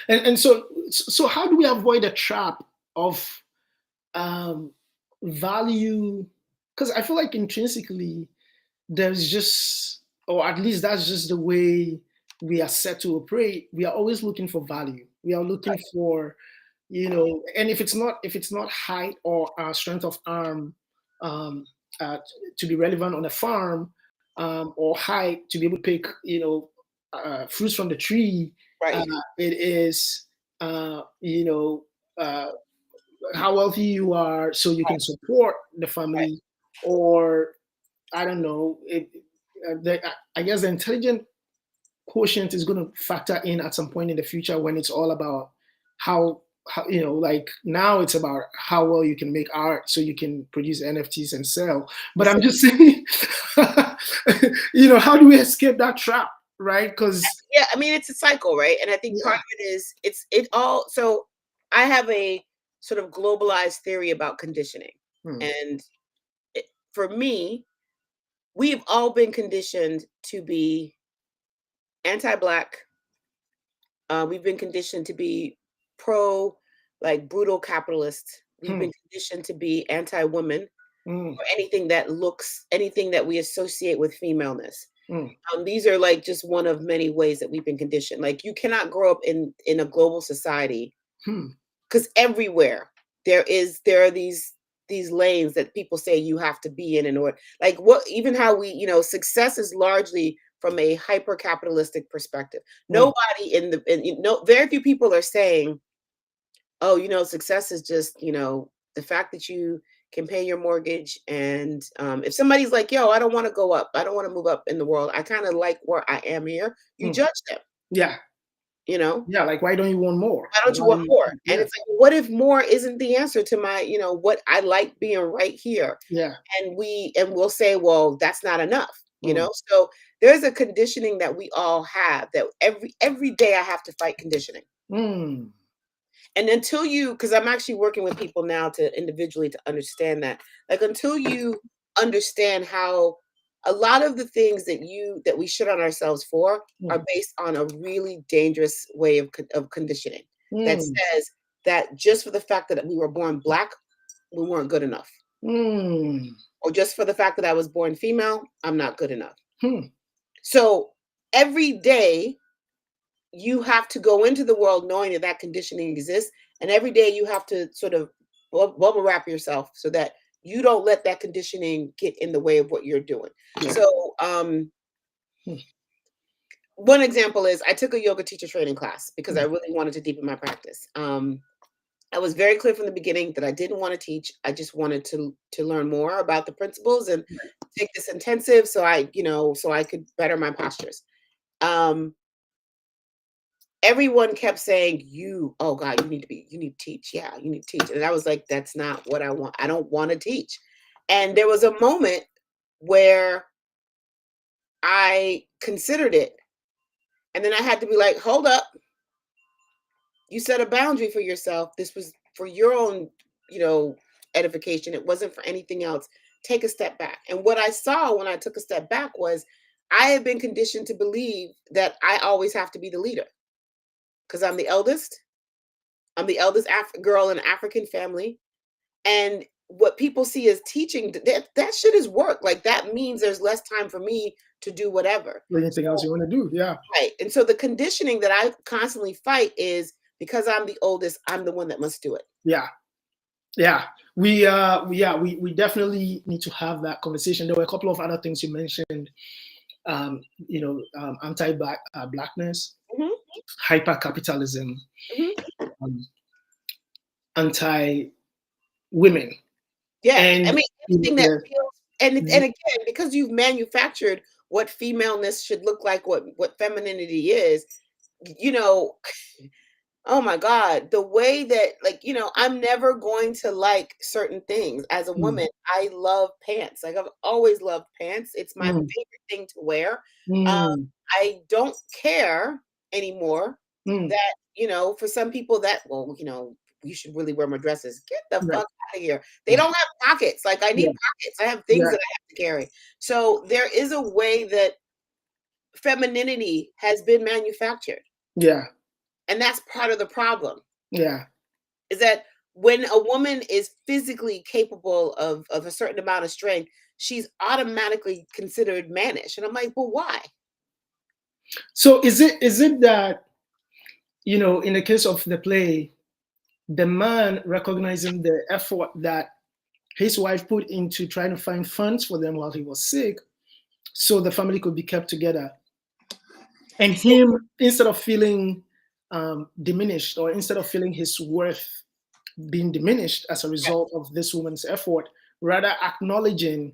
And so how do we avoid the trap of value? Because I feel like intrinsically there's just, or at least that's just the way we are set to operate. We are always looking for value. We are looking for, and if it's not height or strength of arm to be relevant on a farm, or height to be able to pick, fruits from the tree, it is, how wealthy you are, so you can support the family, or I don't know. I guess the intelligent quotient is going to factor in at some point in the future when it's all about how like now it's about how well you can make art so you can produce NFTs and sell. But I'm just saying, how do we escape that trap, right? Because
I mean it's a cycle, right? And I think part of it is so I have a sort of globalized theory about conditioning, and for me, we've all been conditioned to be anti-Black. We've been conditioned to be like brutal capitalist. We've been conditioned to be anti-woman, or anything that we associate with femaleness. These are like just one of many ways that we've been conditioned. Like you cannot grow up in a global society because everywhere there are these lanes that people say you have to be in order, like even how we, success is largely from a hyper capitalistic perspective. Nobody very few people are saying, oh, success is just, the fact that you can pay your mortgage. And if somebody's like, yo, I don't want to go up, I don't want to move up in the world, I kind of like where I am here, you judge them.
Like, why don't you want more?
Why don't you want more? And it's like, what if more isn't the answer to my, what I like being right here? And we'll say, well, that's not enough, So there's a conditioning that we all have that every day I have to fight conditioning. And until because I'm actually working with people now to individually to understand that, like, until you understand how a lot of the things that we shit on ourselves for are based on a really dangerous way of conditioning that says that just for the fact that we were born Black, we weren't good enough. Or just for the fact that I was born female, I'm not good enough. So every day you have to go into the world knowing that conditioning exists. And every day you have to sort of bubble wrap yourself so that you don't let that conditioning get in the way of what you're doing. So one example is I took a yoga teacher training class because I really wanted to deepen my practice. I was very clear from the beginning that I didn't want to teach. I just wanted to learn more about the principles and take this intensive so I could better my postures. Everyone kept saying, oh God, you need to teach. Yeah, you need to teach. And I was like, that's not what I want. I don't want to teach. And there was a moment where I considered it. And then I had to be like, hold up. You set a boundary for yourself. This was for your own, edification. It wasn't for anything else. Take a step back. And what I saw when I took a step back was I had been conditioned to believe that I always have to be the leader. Because I'm the eldest. I'm the eldest girl in an African family. And what people see as teaching, that shit is work. Like that means there's less time for me to do whatever.
Anything else you want to do. Yeah.
Right. And so the conditioning that I constantly fight is because I'm the oldest, I'm the one that must do it.
Yeah. We definitely need to have that conversation. There were a couple of other things you mentioned. Anti-black blackness,
Mm-hmm.
hyper capitalism,
Mm-hmm.
anti-women,
Yeah, I
and
mean anything that
the,
feels, and again, because you've manufactured what femaleness should look like, what femininity is, you know, oh my God, the way that, like, I'm never going to like certain things. As a woman, I love pants. Like, I've always loved pants. It's my
mm,
favorite thing to wear. Um,
mm,
I don't care anymore
mm,
that, for some people that, well, you should really wear my dresses. Get the
right,
fuck out of here. They
yeah,
don't have pockets. Like, I need
yeah,
pockets. I have things
yeah,
that I have to carry. So there is a way that femininity has been manufactured.
yeah,
And that's part of the problem.
yeah.
Is that when a woman is physically capable of a certain amount of strength, she's automatically considered mannish. And I'm like, well, why?
So is it that, in the case of the play, the man recognizing the effort that his wife put into trying to find funds for them while he was sick, so the family could be kept together, and him, instead of feeling diminished, or instead of feeling his worth being diminished as a result of this woman's effort, rather acknowledging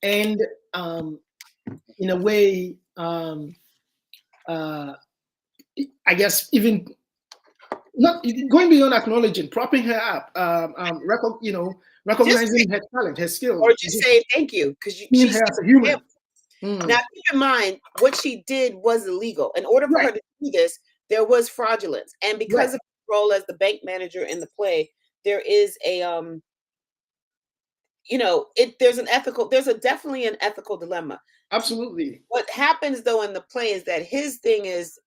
and, in a way, uh, I guess, even not going beyond acknowledging, propping her up,
Just
recognizing her talent, her skill,
or just say thank you because
seeing
she's
her as
still
a human.
able. Now, keep in mind, what she did was illegal. In order for
Right,
her to do this, there was fraudulence, and
right,
because of her role as the bank manager in the play, there is a there's definitely an ethical dilemma.
absolutely.
What happens though in the play is that his thing is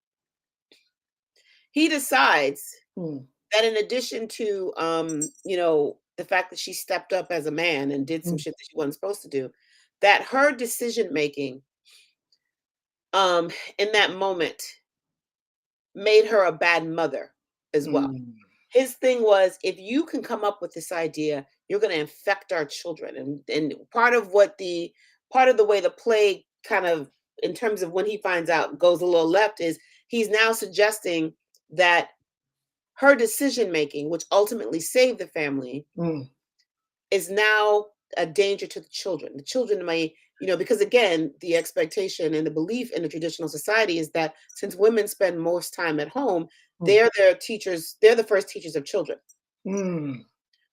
he decides
Hmm,
that in addition to the fact that she stepped up as a man and did some
hmm,
shit that she wasn't supposed to do, that her decision making um in that moment made her a bad mother as well.
hmm,
His thing was, if you can come up with this idea, you're going to infect our children. And part of the way the play kind of, in terms of when he finds out, goes a little left is he's now suggesting that her decision making, which ultimately saved the family,
hmm,
is now a danger to the children. The children may, because again, the expectation and the belief in the traditional society is that since women spend most time at home,
hmm,
they're their teachers, they're the first teachers of children,
hmm.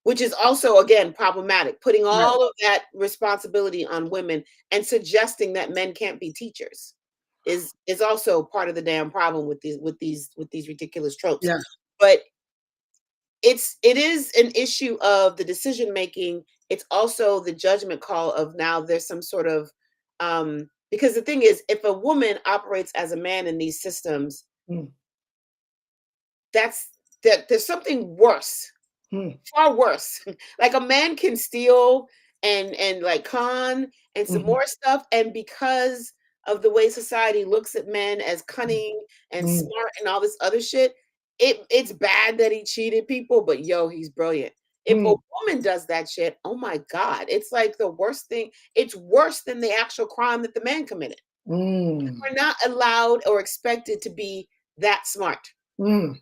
which is also again problematic, putting
Right,
all of that responsibility on women and suggesting that men can't be teachers is also part of the damn problem with these ridiculous tropes.
yeah,
But it is an issue of the decision making. It's also the judgment call of now there's some sort of because the thing is, if a woman operates as a man in these systems,
hmm,
that there's something worse,
hmm,
far worse. Like a man can steal and like con and some
hmm,
more stuff, and because of the way society looks at men as cunning and
hmm,
smart and all this other shit, it's bad that he cheated people, but yo, he's brilliant. If a
hmm,
woman does that shit, oh my God, it's like the worst thing. It's worse than the actual crime that the man committed.
hmm,
We're not allowed or expected to be that smart,
hmm.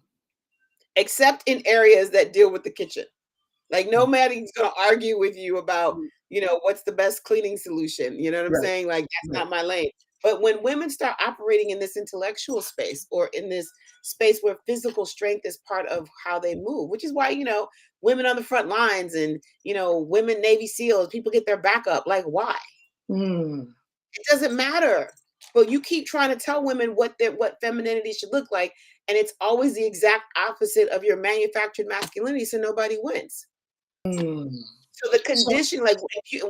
except in areas that deal with the kitchen. Like nobody's gonna argue with you about, what's the best cleaning solution. You know what I'm
Right,
saying? Like that's
right.
not my lane. But when women start operating in this intellectual space or in this space where physical strength is part of how they move, which is why, women on the front lines and, women Navy SEALs, people get their back up. Like, why?
Hmm,
It doesn't matter. But you keep trying to tell women what femininity should look like, and it's always the exact opposite of your manufactured masculinity, so nobody wins.
hmm.
So the
So,
condition, like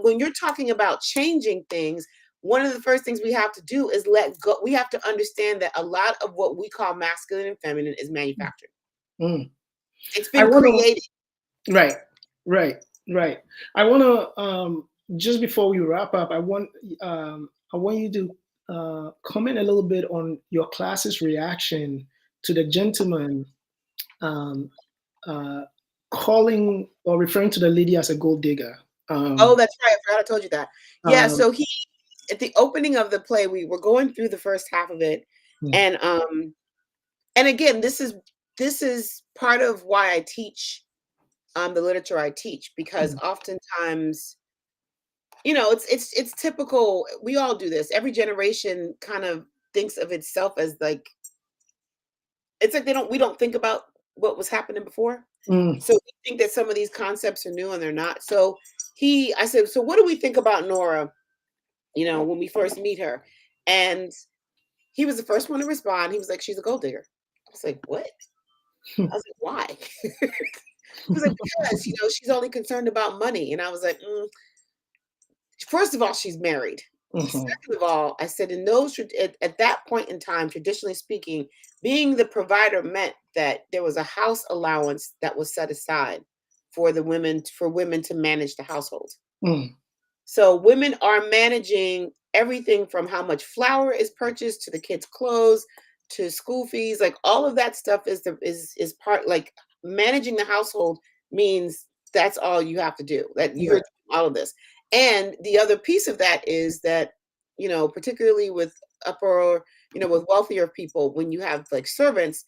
when you're talking about changing things, one of the first things we have to do is let go. We have to understand that a lot of what we call masculine and feminine is manufactured.
hmm.
It's
I
been
want
created.
to, right, right, right. I want to, just before we wrap up, I want you to comment a little bit on your class's reaction to the gentleman um, calling or referring to the lady as a gold digger.
Oh, that's right. I forgot I told you that. Yeah.
Um,
So he, at the opening of the play, we were going through the first half of it,
mm,
and again, this is part of why I teach the literature I teach, because
mm,
oftentimes, it's typical. We all do this. Every generation kind of thinks of itself as like, it's like we don't think about what was happening before.
mm,
So we think that some of these concepts are new and they're not. So I said, so what do we think about Nora, when we first meet her? And he was the first one to respond. He was like, she's a gold digger. I was like, what? I was like, why? He was like, because, she's only concerned about money. And I was like, first of all, she's married.
mhm,
Second of all, I said, at that point in time, traditionally speaking, being the provider meant that there was a house allowance that was set aside for women to manage the household.
mm,
So women are managing everything from how much flour is purchased to the kids' clothes to school fees. Like all of that stuff is part, like managing the household means that's all you have to do. That you're
yeah,
doing all of this. And the other piece of that is that, particularly with with wealthier people, when you have like servants,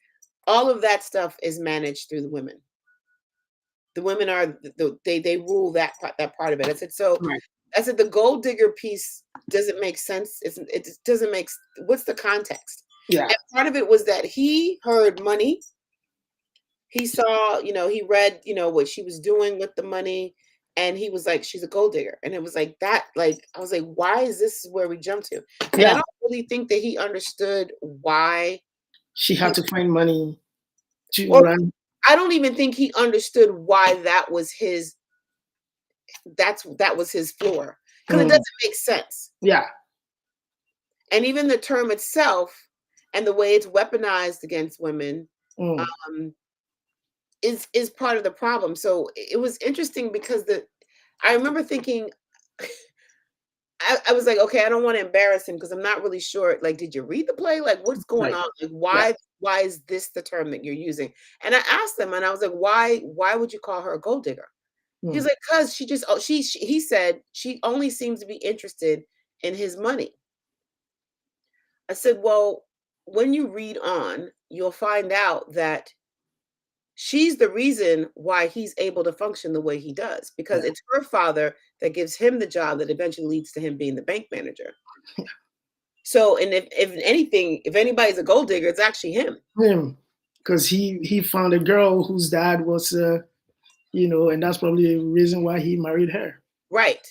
all of that stuff is managed through the women. The women are they rule that part of it. I said, so
right,
I said the gold digger piece doesn't make sense. It just doesn't make. What's the context?
yeah,
And part of it was that he heard money. He saw, he read, what she was doing with the money, and he was like, she's a gold digger. And it was like that. Like I was like, why is this where we jump to? And I
yeah.
don't really think that he understood why
She had
he,
to find money to
or
run.
I don't even think he understood why that was his floor, because it
Mm,
doesn't make sense.
yeah,
And even the term itself and the way it's weaponized against women
mm,
um, is part of the problem. So it was interesting because I remember thinking, I was like, okay, I don't want to embarrass him because I'm not really sure. Like, did you read the play? Like, what's going
right,
on? Like,
yeah,
why is this the term that you're using? And I asked him, and I was like, why would you call her a gold digger? He's
mm,
like, cause she just, oh, he said she only seems to be interested in his money. I said, well, when you read on, you'll find out that she's the reason why he's able to function the way he does, because
yeah,
it's her father that gives him the job that eventually leads to him being the bank manager. So, and if anything, if anybody's a gold digger, it's actually him.
him, because he found a girl whose dad was, and that's probably a reason why he married her.
Right.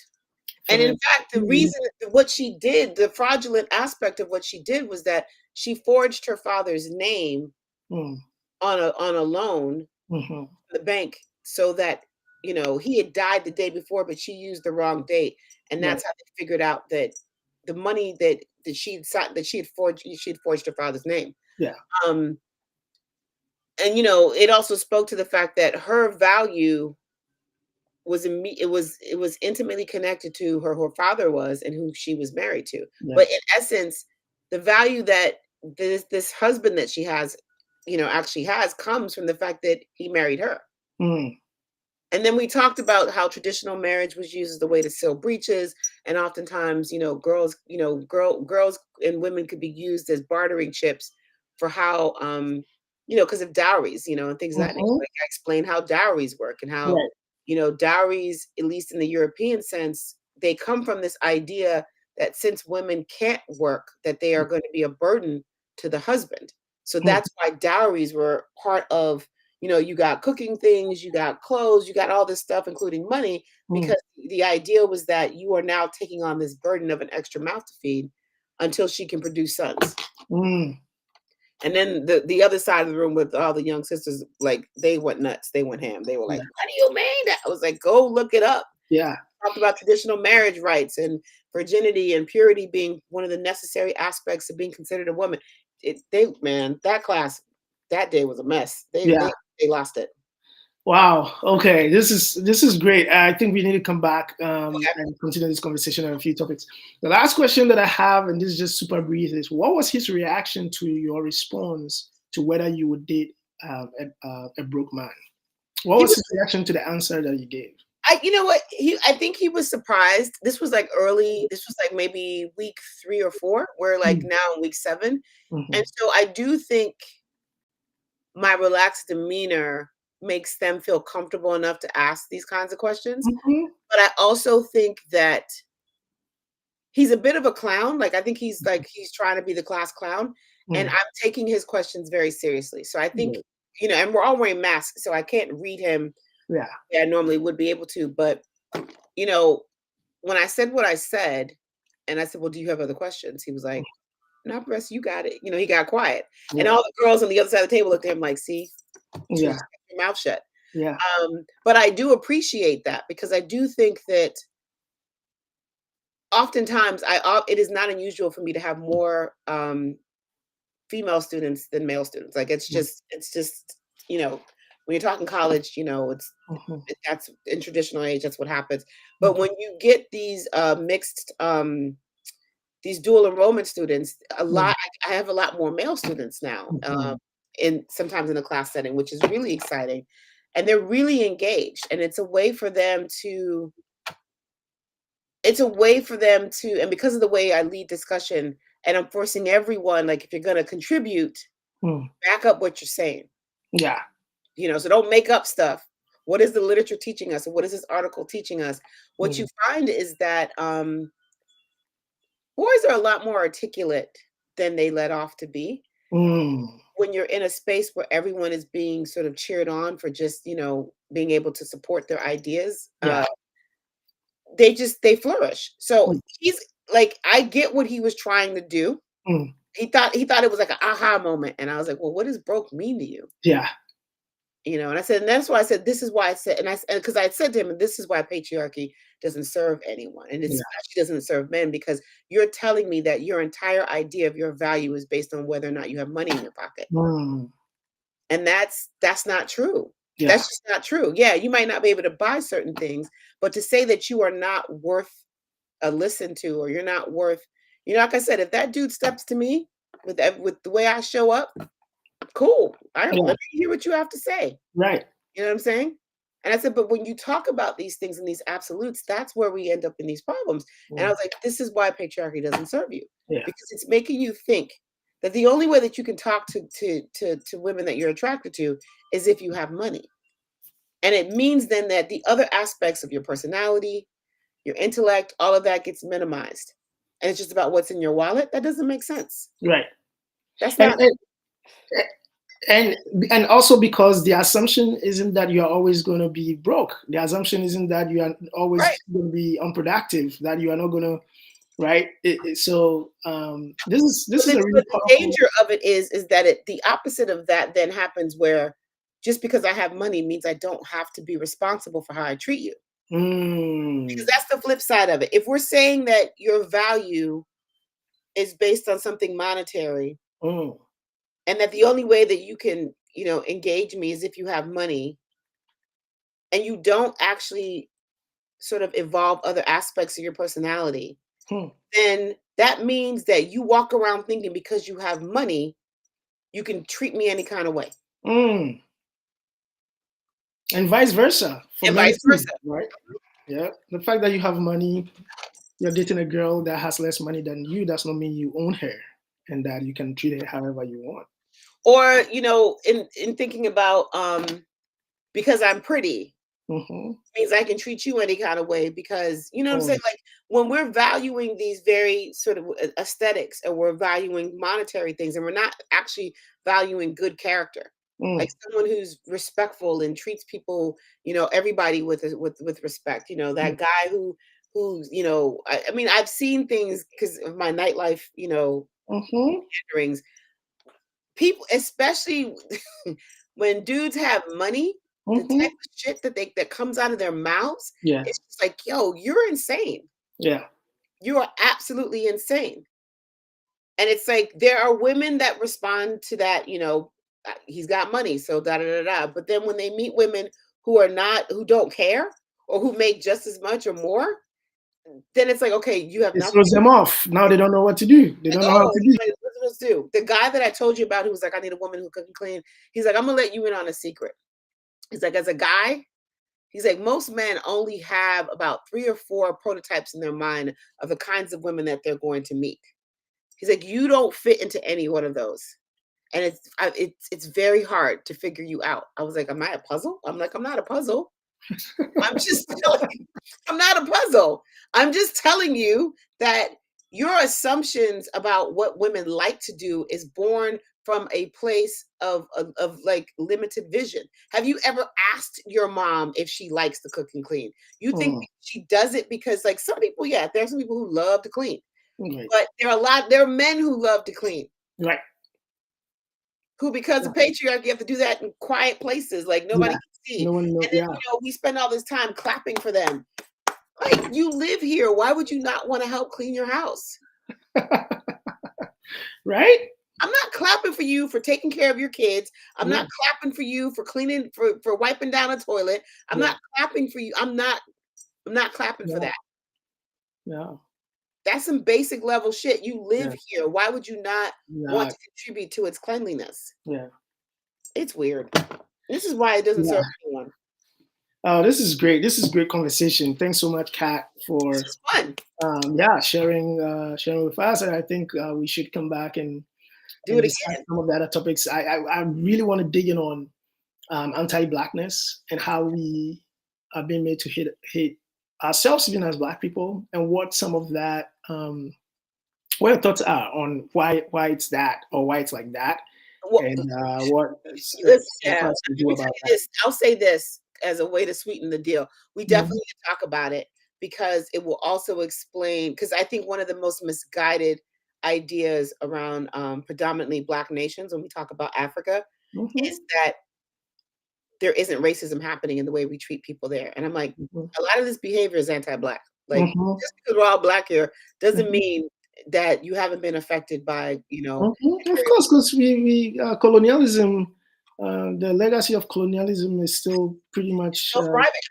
For
And in
the
fact, the
reason.
reason what she did, the fraudulent aspect of what she did was that she forged her father's name
Mm,
on a loan
mhm,
the bank, so that he had died the day before, but she used the wrong date, and
right,
that's how they figured out that the money that she had forged her father's name.
yeah,
um and it also spoke to the fact that her value it was intimately connected to her father was and who she was married to.
yeah,
But in essence, the value that this husband that she has actually has comes from the fact that he married her.
mm,
And then we talked about how traditional marriage was used as the way to seal breaches, and oftentimes, girls and women could be used as bartering chips for how, because of dowries, and things of that nature.
mhm,
Like I explained how dowries work and how,
right,
dowries, at least in the European sense, they come from this idea that since women can't work, that they are going to be a burden to the husband. So
mm,
that's why dowries were part of, you got cooking things, you got clothes, you got all this stuff, including money,
mm,
because the idea was that you are now taking on this burden of an extra mouth to feed until she can produce sons.
mm,
And then the other side of the room with all the young sisters, like they went nuts, they went ham. They were like,
yeah,
"What do you mean?" That I was like, "Go look it up."
yeah.
Talked about traditional marriage rights and virginity and purity being one of the necessary aspects of being considered a woman. That class that day was a mess. They
Yeah.
they they lost it.
Wow. Okay. This is great. I think we need to come back
Okay.
and continue this conversation on a few topics. The last question that I have, and this is just super brief, is what was his reaction to your response to whether you would date a broke man. What
He
was
was,
his reaction to the answer that you gave?
you know what? I think he was surprised. This was like early. This was like maybe week 3 or 4. We're like
Mm,
now in week 7,
mhm,
and so I do think my relaxed demeanor makes them feel comfortable enough to ask these kinds of questions.
mhm,
But I also think that he's a bit of a clown. Like I think he's trying to be the class clown, and
mm,
I'm taking his questions very seriously. So I think,
yeah,
and we're all wearing masks, so I can't read him
yeah,
the way I normally would be able to. But you know, when I said what I said, and I said, "Well, do you have other questions?" He was like, "No, Russ, you got it." He got quiet, and
yeah,
all the girls on the other side of the table looked at him like, "See, told you
yeah,
to keep your mouth shut."
yeah.
But I do appreciate that because I do think that oftentimes it is not unusual for me to have more female students than male students. Like
Mm,
it's just when you're talking college,
mhm,
that's in traditional age, that's what happens. But
mhm,
when you get these mixed these dual enrollment students,
mm,
I have a lot more male students now,
mhm,
in sometimes in a class setting, which is really exciting, and they're really engaged, and it's a way for them to and because of the way I lead discussion, and I'm forcing everyone, like, if you're going to contribute,
mm.
back up what you're saying.
Yeah.
So don't make up stuff. What is the literature teaching us? And what is this article teaching us? What you
Mm,
find is that boys are a lot more articulate than they let off to be.
mm,
When you're in a space where everyone is being sort of cheered on for just, being able to support their ideas,
yeah.
they flourish. So
Mm,
he's like, I get what he was trying to do.
mm,
He thought it was like an aha moment, and I was like, well, what does broke mean to you?
yeah.
And I said, and that's why I said, this is why I said, and because I had said to him, and this is why patriarchy doesn't serve anyone, and it
Yeah.
especially doesn't serve men, because you're telling me that your entire idea of your value is based on whether or not you have money in your pocket.
Mm,
And that's not true.
yeah.
That's just not true. Yeah, you might not be able to buy certain things, but to say that you are not worth a listen to, or you're not worth, like I said, if that dude steps to me with the way I show up, cool. Let
Yeah.
me hear what you have to say.
Right.
You know what I'm saying? And I said, but when you talk about these things and these absolutes, that's where we end up in these problems. And I
Mm,
was like, this is why patriarchy doesn't serve you,
yeah.
because it's making you think that the only way that you can talk to women that you're attracted to is if you have money. And it means then that the other aspects of your personality, your intellect, all of that gets minimized. And it's just about what's in your wallet. That doesn't make sense.
Right.
That's
And,
not
and and and also because the assumption isn't that you are always going to be broke. The assumption isn't that you are
right.
always going to be unproductive. That you are not going to, right. So this
But
is
the,
a really
but the
powerful.
danger of it is that the opposite of that then happens, where just because I have money means I don't have to be responsible for how I treat you. Because
Mm,
that's the flip side of it. If we're saying that your value is based on something monetary,
mm,
and that the only way that you can, engage me is if you have money, and you don't actually sort of evolve other aspects of your personality,
mm,
then that means that you walk around thinking because you have money, you can treat me any kind of way.
mm. And vice versa for
And
men
vice
too,
versa.
right? Yeah. The fact that you have money, you're dating a girl that has less money than you, does not mean you own her and that you can treat her however you want.
Or, in thinking about because I'm pretty
Mm-hmm.
means I can treat you any kind of way, because you know what I'm saying?
Mm,
Like, when we're valuing these very sort of aesthetics, and we're valuing monetary things, and we're not actually valuing good character. Like
mm,
someone who's respectful and treats people, everybody with respect.
mm,
That guy who's, I mean, I've seen things because of my nightlife,
mm-hmm.
gatherings. People, especially when dudes have money, the type
Mm-hmm.
of shit that comes out of their mouths,
Yeah.
it's just like, yo, you're insane.
Yeah.
You are absolutely insane. And it's like there are women that respond to that, he's got money, so da da da da. But then when they meet women who don't care, or who make just as much or more, then it's like, okay, you have
It
nothing.
throws them off. Now they don't know what to do. They
Like,
don't know how
oh,
to do.
supposed to do. The guy that I told you about who was like, I need a woman who cook and clean. He's like, I'm gonna let you in on a secret. He's like, as a guy, he's like, most men only have about 3 or 4 prototypes in their mind of the kinds of women that they're going to meet. He's like, you don't fit into any one of those. And it's very hard to figure you out. I was like, am I a puzzle? I'm like, I'm not a puzzle. I'm not a puzzle. I'm just telling you that your assumptions about what women like to do is born from a place of like limited vision. Have you ever asked your mom if she likes to cook and clean? You think she does it because, like, some people, yeah, there are some people who love to clean, but there are men who love to clean.
Right.
Who, because of patriarchy, have to do that in quiet places, like nobody can see.
No one knows.
And then, we spend all this time clapping for them. Like, you live here. Why would you not want to help clean your house?
Right?
I'm not clapping for you for taking care of your kids. I'm not clapping for you for cleaning, for wiping down a toilet. I'm not clapping for you. I'm not clapping for that.
No.
That's some basic level shit. You live here. Why would you not want to contribute to its cleanliness?
Yeah.
It's weird. This is why it doesn't serve anyone.
Oh, this is great. This is great conversation. Thanks so much, Kat, for
fun.
Sharing with us. And I think we should come back and
do it again.
Some of the other topics. I really want to dig in on anti-Blackness and how we are being made to hate ourselves, even as Black people, and what some of that, what your thoughts are on why it's that, or why it's like that, and what do about that.
I'll say this as a way to sweeten the deal. We definitely need to talk about it, because it will also explain, because I think one of the most misguided ideas around predominantly Black nations when we talk about Africa is that there isn't racism happening in the way we treat people there. And I'm like, a lot of this behavior is anti-Black. Like, just because we're all Black here doesn't mean that you haven't been affected by,
Of course, because we colonialism, the legacy of colonialism is still pretty much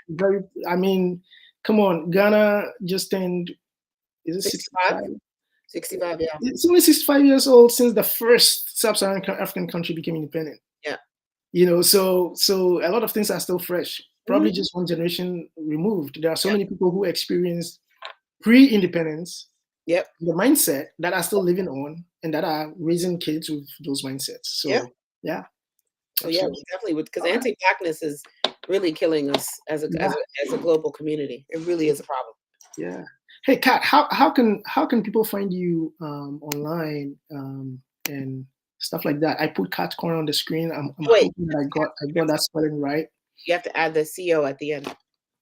very. I mean, come on, Ghana just turned, is it 65?
65, yeah.
It's only 65 years old since the first sub-Saharan African country became independent.
Yeah.
So a lot of things are still fresh. Probably just one generation removed. There are so many people who experienced pre-independence.
Yep.
The mindset that are still living on and that are raising kids with those mindsets. So yeah.
So yeah, we definitely would, because anti-Blackness is really killing us as a global community. It really is a problem.
Yeah. Hey, Kat, how can people find you online and stuff like that? I put Kat Corner on the screen. I'm hoping that I got that spelling right.
You have to add the CO at the end.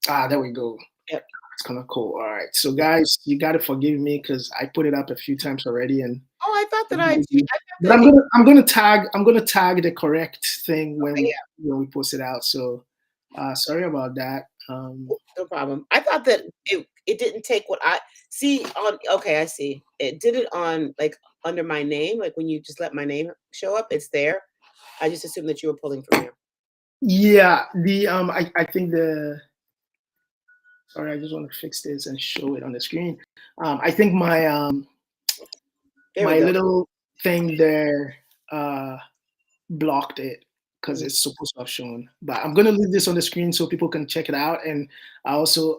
There we go.
Yep.
It's kind of cool. All right. So guys, you got to forgive me because I put it up a few times already, and
I thought that
but I'm gonna tag the correct thing when we post it out. So sorry about that.
No problem. I thought that it didn't take what I see on. Okay, I see. It did it on, like, under my name. Like, when you just let my name show up, it's there. I just assumed that you were pulling from there.
Yeah. The I think the. Sorry, I just want to fix this and show it on the screen. I think my my little thing there blocked it because it's supposed to have shown. But I'm going to leave this on the screen so people can check it out. And I also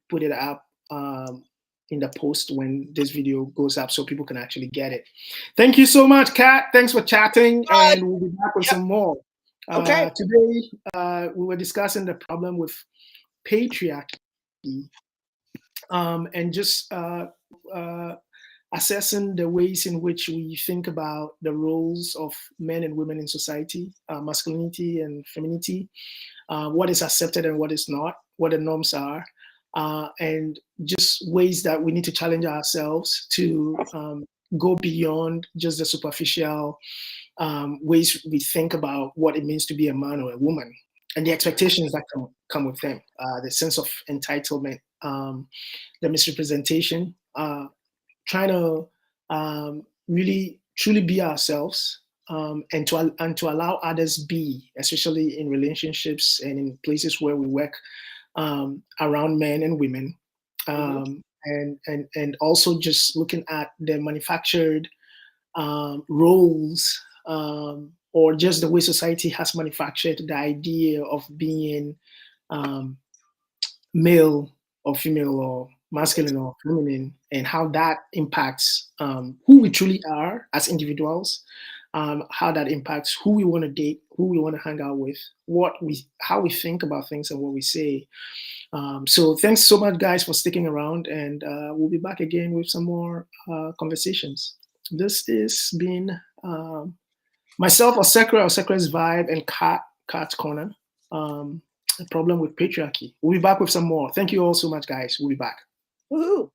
put it up in the post when this video goes up so people can actually get it. Thank you so much, Kat. Thanks for chatting. And we'll be back with some more. Today, we were discussing the problem with patriarchy and just assessing the ways in which we think about the roles of men and women in society, masculinity and femininity, what is accepted and what is not, what the norms are, and just ways that we need to challenge ourselves to go beyond just the superficial ways we think about what it means to be a man or a woman, and the expectations that come with them, the sense of entitlement, the misrepresentation, trying to really truly be ourselves, and to allow others be, especially in relationships and in places where we work around men and women, and also just looking at the manufactured roles, or just the way society has manufactured the idea of being male or female or masculine or feminine, and how that impacts who we truly are as individuals, how that impacts who we want to date, who we want to hang out with, how we think about things and what we say. So thanks so much, guys, for sticking around, and we'll be back again with some more conversations. This has been myself, Osekre's Vibe, and Cat's Corner. A problem with patriarchy. We'll be back with some more. Thank you all so much, guys. We'll be back.
Woohoo!